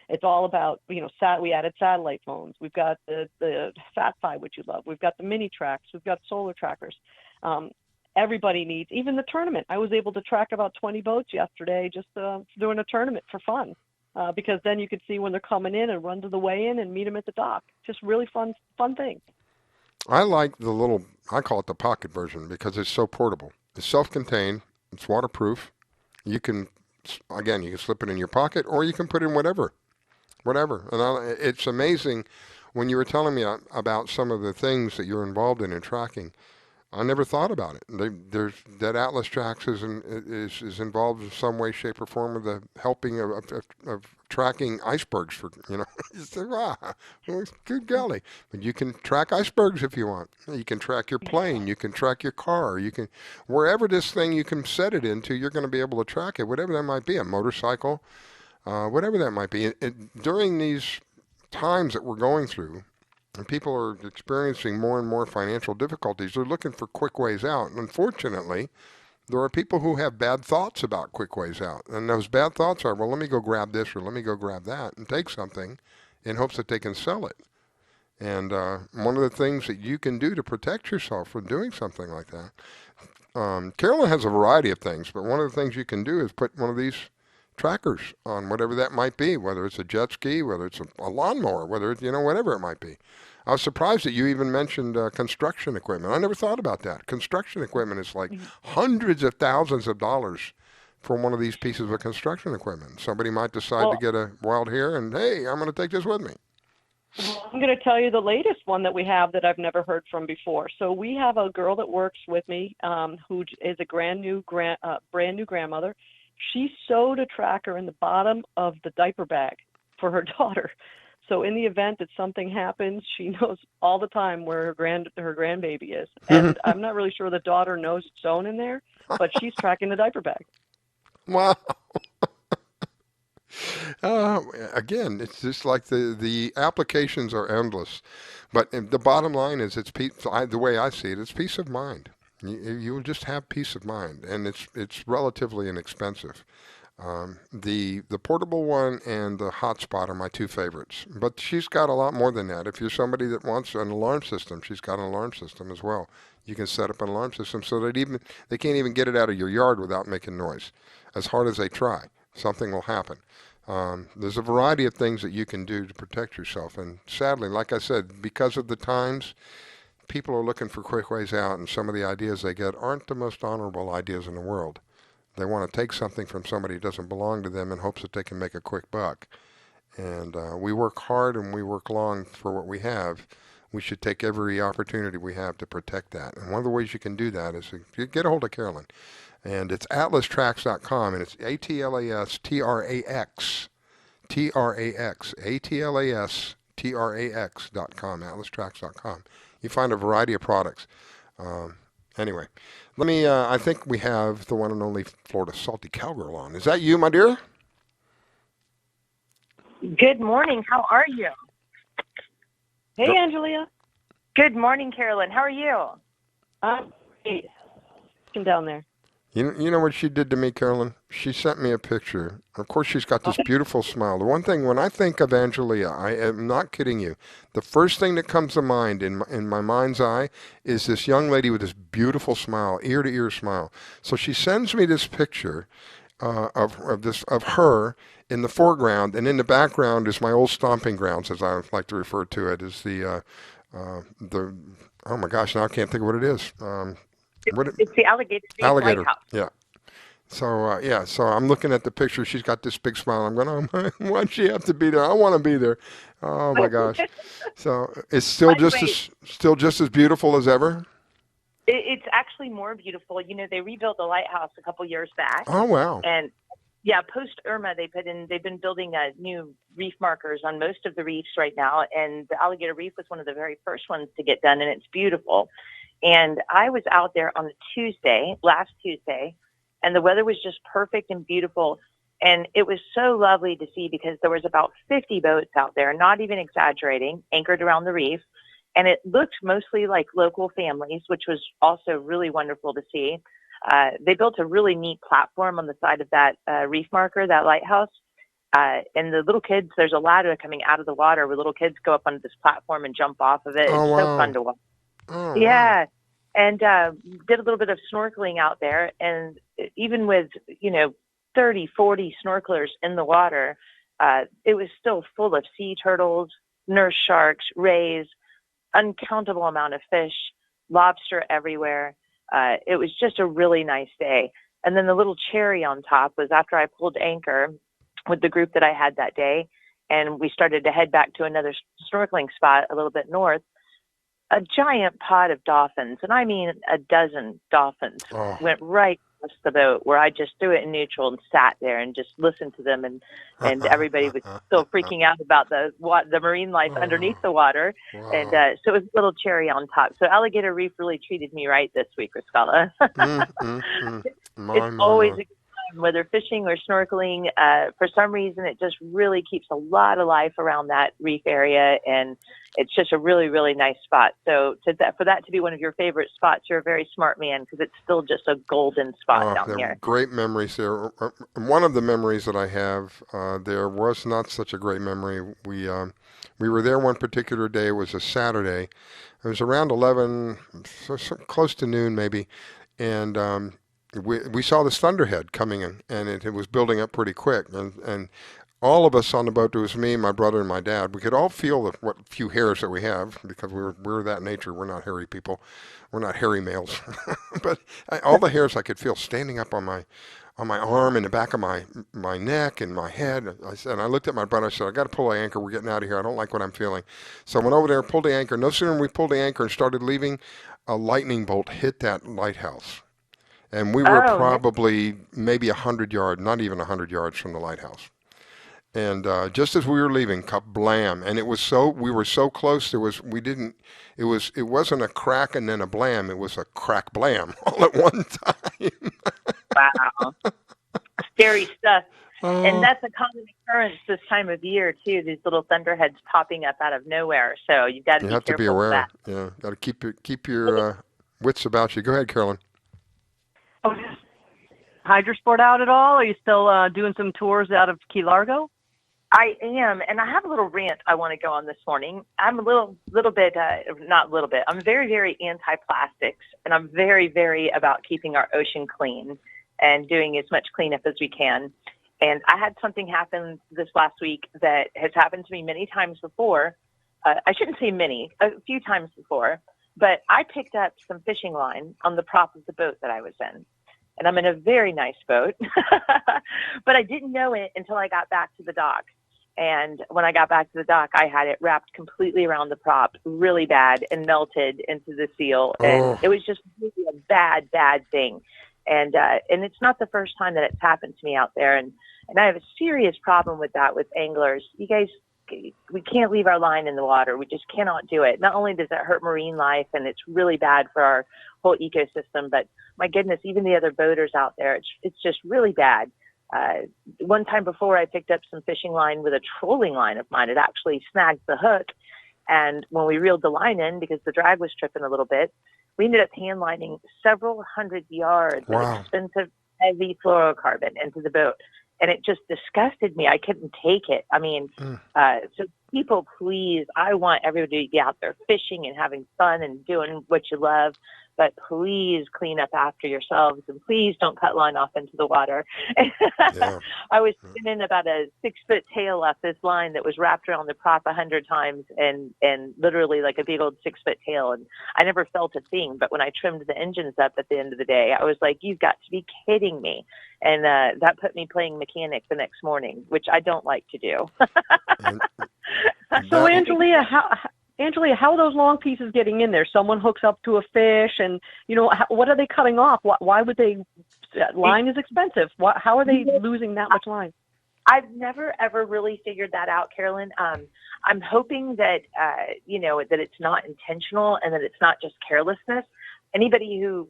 It's all about, we added satellite phones. We've got the Fat-Fi, which you love. We've got the mini tracks. We've got solar trackers. Everybody needs, even the tournament. I was able to track about 20 boats yesterday just doing a tournament for fun. Because then you could see when they're coming in and run to the weigh-in and meet them at the dock. Just really fun thing. I like I call it the pocket version because it's so portable. It's self-contained. It's waterproof. You can slip it in your pocket or you can put it in whatever. And it's amazing when you were telling me about some of the things that you're involved in tracking. I never thought about it. That Atlas Trax is involved in some way, shape, or form with the helping of tracking icebergs. You say, wow, good golly! But you can track icebergs if you want. You can track your plane. You can track your car. You can wherever this thing you can set it into, you're going to be able to track it. Whatever that might be, a motorcycle, whatever that might be. During these times that we're going through, and people are experiencing more and more financial difficulties, they're looking for quick ways out. And unfortunately, there are people who have bad thoughts about quick ways out. And those bad thoughts are, well, let me go grab this or let me go grab that and take something in hopes that they can sell it. And one of the things that you can do to protect yourself from doing something like that, Carolyn has a variety of things, but one of the things you can do is put one of these trackers on whatever that might be, whether it's a jet ski, whether it's a lawnmower, whether it's, whatever it might be. I was surprised that you even mentioned construction equipment. I never thought about that. Construction equipment is like hundreds of thousands of dollars for one of these pieces of construction equipment. Somebody might decide to get a wild hair and, hey, I'm going to take this with me. Well, I'm going to tell you the latest one that we have that I've never heard from before. So we have a girl that works with me who is a brand new grandmother. She sewed a tracker in the bottom of the diaper bag for her daughter. So in the event that something happens, she knows all the time where her grandbaby is. And I'm not really sure the daughter knows it's sewn in there, but she's tracking the diaper bag. Wow. Again, it's just like the applications are endless. But the bottom line is the way I see it, it's peace of mind. You will just have peace of mind, and it's relatively inexpensive. The portable one and the hotspot are my two favorites, but she's got a lot more than that. If you're somebody that wants an alarm system, she's got an alarm system as well. You can set up an alarm system so that they can't even get it out of your yard without making noise. As hard as they try, something will happen. There's a variety of things that you can do to protect yourself, and sadly, like I said, because of the times, people are looking for quick ways out, and some of the ideas they get aren't the most honorable ideas in the world. They want to take something from somebody who doesn't belong to them in hopes that they can make a quick buck. And we work hard and we work long for what we have. We should take every opportunity we have to protect that. And one of the ways you can do that is you get a hold of Carolyn. And it's atlastrax.com, and it's ATLASTRAX, ATLASTRAX.com, atlastrax.com. You find a variety of products. Anyway, let me, I think we have the one and only Florida Salty Cowgirl on. Is that you, my dear? Good morning. How are you? Hey, Go- Angelia. Good morning, Carolyn. How are you? I'm great. Come down there. You know what she did to me, Carolyn? She sent me a picture. Of course, she's got this beautiful smile. The one thing, when I think of Angelia, I am not kidding you, the first thing that comes to mind in my mind's eye is this young lady with this beautiful smile, ear-to-ear smile. So she sends me this picture of her in the foreground, and in the background is my old stomping grounds, as I like to refer to it, is the oh my gosh, now I can't think of what it is. It's the Alligator Lighthouse. Yeah. So so I'm looking at the picture. She's got this big smile. I'm going, oh, why'd she have to be there? I want to be there. Oh my gosh. So it's still just as beautiful as ever. It's actually more beautiful. You know, they rebuilt the lighthouse a couple years back. Oh wow. And yeah, post Irma, they've been building new reef markers on most of the reefs right now, and the Alligator Reef was one of the very first ones to get done, and it's beautiful. And I was out there on last Tuesday, and the weather was just perfect and beautiful. And it was so lovely to see because there was about 50 boats out there, not even exaggerating, anchored around the reef. And it looked mostly like local families, which was also really wonderful to see. They built a really neat platform on the side of that reef marker, that lighthouse. And the little kids, there's a ladder coming out of the water where little kids go up onto this platform and jump off of it. Oh, it's wow. so fun to watch. Oh, yeah. Wow. And did a little bit of snorkeling out there. And even with, 30, 40 snorkelers in the water, it was still full of sea turtles, nurse sharks, rays, uncountable amount of fish, lobster everywhere. It was just a really nice day. And then the little cherry on top was after I pulled anchor with the group that I had that day, and we started to head back to another snorkeling spot a little bit north, a giant pod of dolphins, and I mean a dozen dolphins, went right across the boat where I just threw it in neutral and sat there and just listened to them, and everybody was still freaking out about the marine life underneath the water. Wow. And so it was a little cherry on top. So Alligator Reef really treated me right this week, Riscala. It's always a good time, whether fishing or snorkeling. For some reason, it just really keeps a lot of life around that reef area, and it's just a really, really nice spot. So for that to be one of your favorite spots, you're a very smart man, because it's still just a golden spot down here. Great memories there. One of the memories that I have there was not such a great memory. We were there one particular day. It was a Saturday. It was around 11, so close to noon maybe, and we saw this thunderhead coming in, and it was building up pretty quick, and all of us on the boat, it was me, my brother, and my dad, we could all feel what few hairs that we have, because we're that nature. We're not hairy people. We're not hairy males. But all the hairs I could feel standing up on my arm and the back of my neck and my head. I looked at my brother. I said, I got to pull the anchor. We're getting out of here. I don't like what I'm feeling. So I went over there, pulled the anchor. No sooner than we pulled the anchor and started leaving, a lightning bolt hit that lighthouse. And we were probably maybe 100 yards, not even 100 yards from the lighthouse. And just as we were leaving, kablam! And we were so close. It wasn't a crack and then a blam. It was a crack blam all at one time. Wow, scary stuff. And that's a common occurrence this time of year too. These little thunderheads popping up out of nowhere. So you've got to be careful. Be aware. Of that. Yeah, got to keep your wits about you. Go ahead, Carolyn. Hydrosport out at all? Are you still doing some tours out of Key Largo? I am, and I have a little rant I want to go on this morning. I'm a little bit, not a little bit, I'm very, very anti-plastics, and I'm very, very about keeping our ocean clean and doing as much cleanup as we can. And I had something happen this last week that has happened to me many times before. I shouldn't say many, a few times before, but I picked up some fishing line on the prop of the boat that I was in. And I'm in a very nice boat, but I didn't know it until I got back to the dock. And when I got back to the dock, I had it wrapped completely around the prop, really bad, and melted into the seal. And it was just really a bad, bad thing. And it's not the first time that it's happened to me out there. And I have a serious problem with that with anglers. You guys, we can't leave our line in the water. We just cannot do it. Not only does that hurt marine life, and it's really bad for our whole ecosystem. But my goodness, even the other boaters out there, it's just really bad. One time before, I picked up some fishing line with a trolling line of mine. It actually snagged the hook. And when we reeled the line in, because the drag was tripping a little bit, we ended up hand lining several hundred yards of expensive, heavy fluorocarbon into the boat. And it just disgusted me. I couldn't take it. I mean, so people, please, I want everybody to be out there fishing and having fun and doing what you love. But please clean up after yourselves, and please don't cut line off into the water. Yeah. I was spinning about a 6-foot tail off this line that was wrapped around the prop 100 times, and literally like a big old 6-foot tail. And I never felt a thing. But when I trimmed the engines up at the end of the day, I was like, "You've got to be kidding me!" And that put me playing mechanic the next morning, which I don't like to do. So, Angelia, how are those long pieces getting in there? Someone hooks up to a fish, and what are they cutting off? Why would they? Line is expensive. How are they losing that much line? I've never ever really figured that out, Carolyn. I'm hoping that that it's not intentional and that it's not just carelessness. Anybody who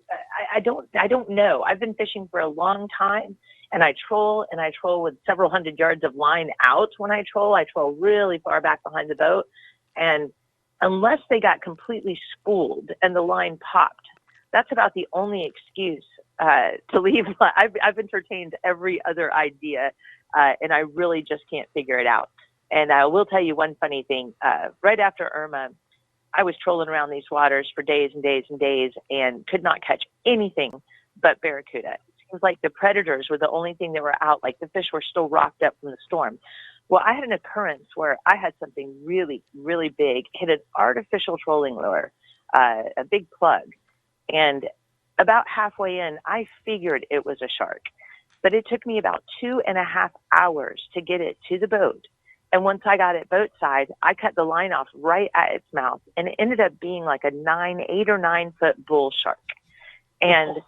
I don't know. I've been fishing for a long time, and I troll with several hundred yards of line out. When I troll really far back behind the boat, and unless they got completely spooled and the line popped, that's about the only excuse to leave. I've entertained every other idea, and I really just can't figure it out. And I will tell you one funny thing. Right after Irma, I was trolling around these waters for days and days and days and could not catch anything but barracuda. It seems like the predators were the only thing that were out, like the fish were still rocked up from the storm. Well, I had an occurrence where I had something really, really big hit an artificial trolling lure, a big plug. And about halfway in, I figured it was a shark. But it took me about 2.5 hours to get it to the boat. And once I got it boat side, I cut the line off right at its mouth. And it ended up being like a 8 or 9 foot bull shark. And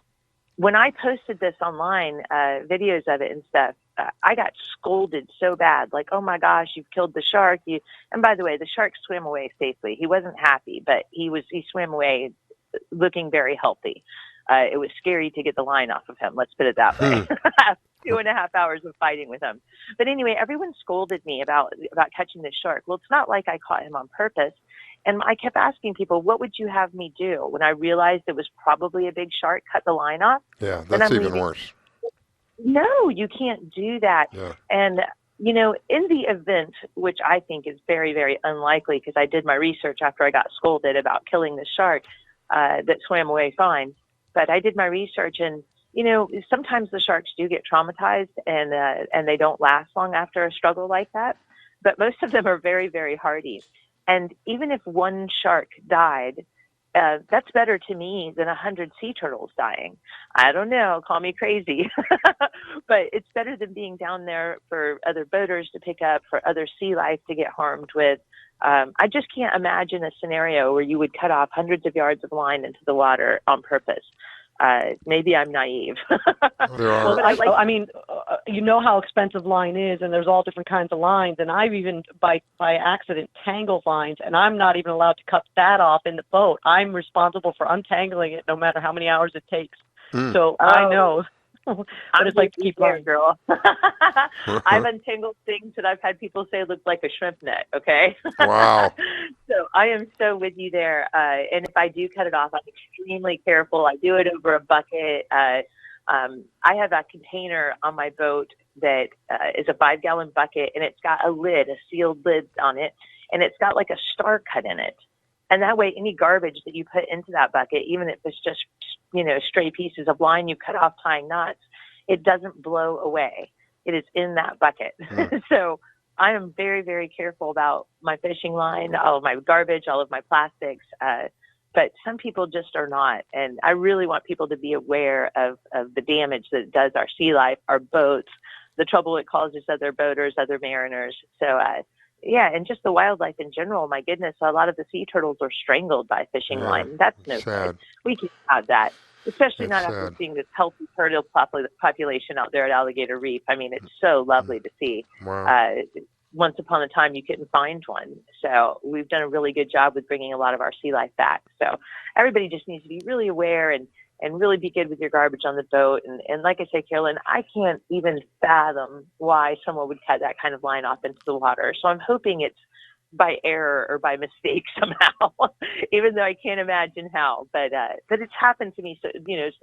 when I posted this online, videos of it and stuff, I got scolded so bad, like, "Oh my gosh, you've killed the shark." And by the way, the shark swam away safely. He wasn't happy, but he swam away looking very healthy. It was scary to get the line off of him. Let's put it that way. 2.5 hours of fighting with him. But anyway, everyone scolded me about catching the shark. Well, it's not like I caught him on purpose. And I kept asking people, "What would you have me do?" When I realized it was probably a big shark, cut the line off. Yeah, that's even worse. No, you can't do that. Yeah. And, in the event, which I think is very, very unlikely, because I did my research after I got scolded about killing the shark that swam away fine. But I did my research, and, sometimes the sharks do get traumatized and they don't last long after a struggle like that. But most of them are very, very hardy. And even if one shark died, that's better to me than 100 sea turtles dying. I don't know, call me crazy, but it's better than being down there for other boaters to pick up, for other sea life to get harmed with. I just can't imagine a scenario where you would cut off hundreds of yards of line into the water on purpose. Maybe I'm naive. There are. Well, but you know how expensive line is, and there's all different kinds of lines. And I've even, by accident, tangled lines, and I'm not even allowed to cut that off in the boat. I'm responsible for untangling it, no matter how many hours it takes. So I know. But it's like to keep there, girl. I've untangled things that I've had people say look like a shrimp net. Okay. Wow. So I am so with you there. And if I do cut it off, I'm extremely careful. I do it over a bucket. I have a container on my boat that is a 5-gallon bucket, and it's got a lid, a sealed lid on it, and it's got like a star cut in it. And that way, any garbage that you put into that bucket, even if it's just, stray pieces of line you cut off tying knots, it doesn't blow away. It is in that bucket. So I am very, very careful about my fishing line, all of my garbage, all of my plastics. But some people just are not. And I really want people to be aware of the damage that it does our sea life, our boats, the trouble it causes other boaters, other mariners. So, yeah, and just the wildlife in general. My goodness, a lot of the sea turtles are strangled by fishing line. That's no good. We can't have that, especially not after seeing this healthy turtle population out there at Alligator Reef. I mean, it's so lovely to see. Wow. once upon a time you couldn't find one. So we've done a really good job with bringing a lot of our sea life back. So everybody just needs to be really aware and really be good with your garbage on the boat. And like I say, Carolyn, I can't even fathom why someone would cut that kind of line off into the water. So I'm hoping it's by error or by mistake somehow, even though I can't imagine how. But it's happened to me, so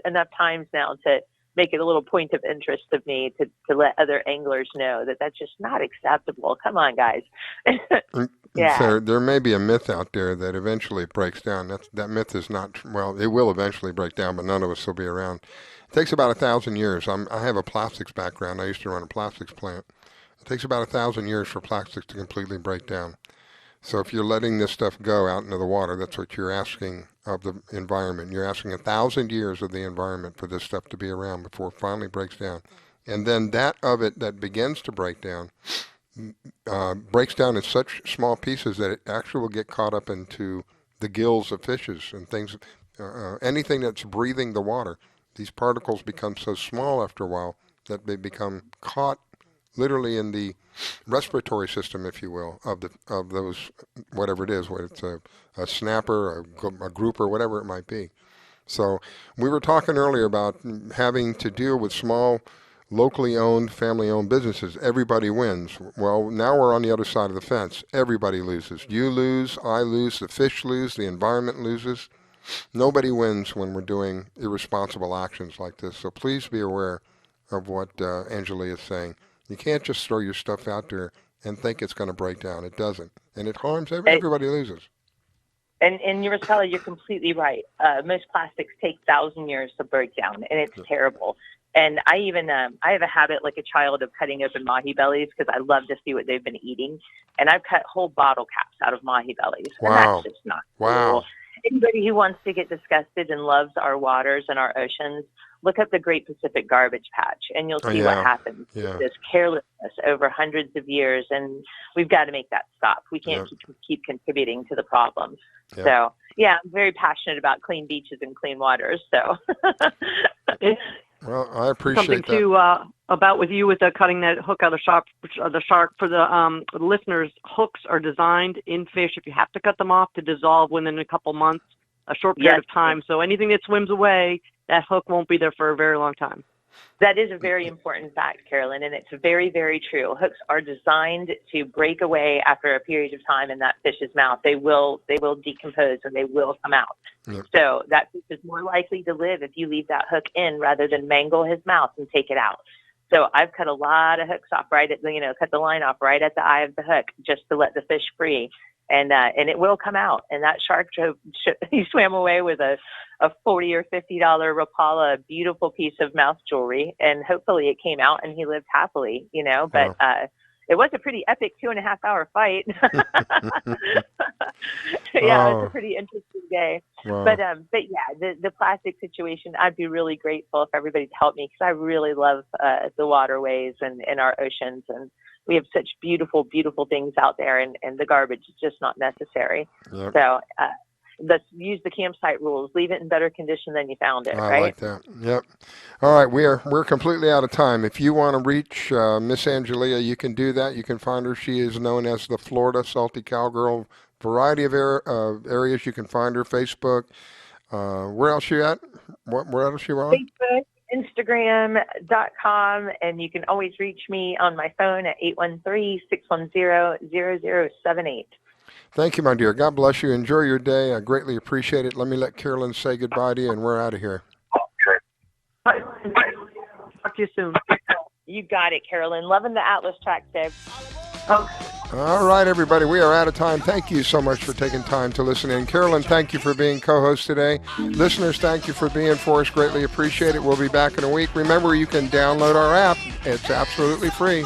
enough times now to make it a little point of interest of me to let other anglers know that that's just not acceptable. Come on, guys. Yeah. There may be a myth out there that eventually breaks down. That myth is not, well, it will eventually break down, but none of us will be around. It takes about 1,000 years. I have a plastics background. I used to run a plastics plant. It takes about 1,000 years for plastics to completely break down. So if you're letting this stuff go out into the water, that's what you're asking of the environment. You're asking 1,000 years of the environment for this stuff to be around before it finally breaks down. And then that of it that begins to break down breaks down in such small pieces that it actually will get caught up into the gills of fishes and things, anything that's breathing the water. These particles become so small after a while that they become caught literally in the respiratory system, if you will, of those, whatever it is, whether it's a snapper, a grouper, whatever it might be. So we were talking earlier about having to deal with small, locally owned, family-owned businesses. Everybody wins. Well, now we're on the other side of the fence. Everybody loses. You lose, I lose, the fish lose, the environment loses. Nobody wins when we're doing irresponsible actions like this. So please be aware of what Angelia is saying. You can't just throw your stuff out there and think it's going to break down. It doesn't. And it harms everybody loses. And you're completely right. Most plastics take 1,000 years to break down, and it's terrible. And I even I have a habit like a child of cutting open mahi bellies because I love to see what they've been eating. And I've cut whole bottle caps out of mahi bellies. Wow. And that's just not cool. Anybody who wants to get disgusted and loves our waters and our oceans, look up the Great Pacific Garbage Patch, and you'll see what happens. Yeah. This carelessness over hundreds of years, and we've got to make that stop. We can't keep contributing to the problem. Yeah. So, yeah, I'm very passionate about clean beaches and clean waters. So, well, I appreciate something that. too about with you with cutting that hook out of the shark. For the listeners, hooks are designed in fish. If you have to cut them off, to dissolve within a couple months, a short period of time. So anything that swims away, that hook won't be there for a very long time. That is a very important fact, Carolyn, and it's very, very true. Hooks are designed to break away after a period of time in that fish's mouth. They will decompose and they will come out. Yep. So that fish is more likely to live if you leave that hook in rather than mangle his mouth and take it out. So I've cut a lot of hooks off cut the line off right at the eye of the hook just to let the fish free. And it will come out. And that shark he swam away with a $40 or $50 Rapala, beautiful piece of mouth jewelry. And hopefully it came out and he lived happily, but it was a pretty epic 2.5-hour fight. It was a pretty interesting day. Wow. But yeah, the plastic situation, I'd be really grateful if everybody'd help me because I really love the waterways and our oceans, and we have such beautiful, beautiful things out there, and the garbage is just not necessary. Yep. So let's use the campsite rules. Leave it in better condition than you found it, right? I like that. Yep. All right, we're completely out of time. If you want to reach Miss Angelia, you can do that. You can find her. She is known as the Florida Salty Cowgirl. Variety of areas you can find her. Facebook. Where else you at? Where else you on? Facebook, Instagram.com, and you can always reach me on my phone at 813-610-0078. Thank you, my dear. God bless you. Enjoy your day. I greatly appreciate it. Let me let Carolyn say goodbye to you, and we're out of here. Talk to you soon. You got it, Carolyn. Loving the Atlas Trax, Dave. All right, everybody. We are out of time. Thank you so much for taking time to listen in. Carolyn, thank you for being co-host today. Listeners, thank you for being for us. Greatly appreciate it. We'll be back in a week. Remember, you can download our app. It's absolutely free.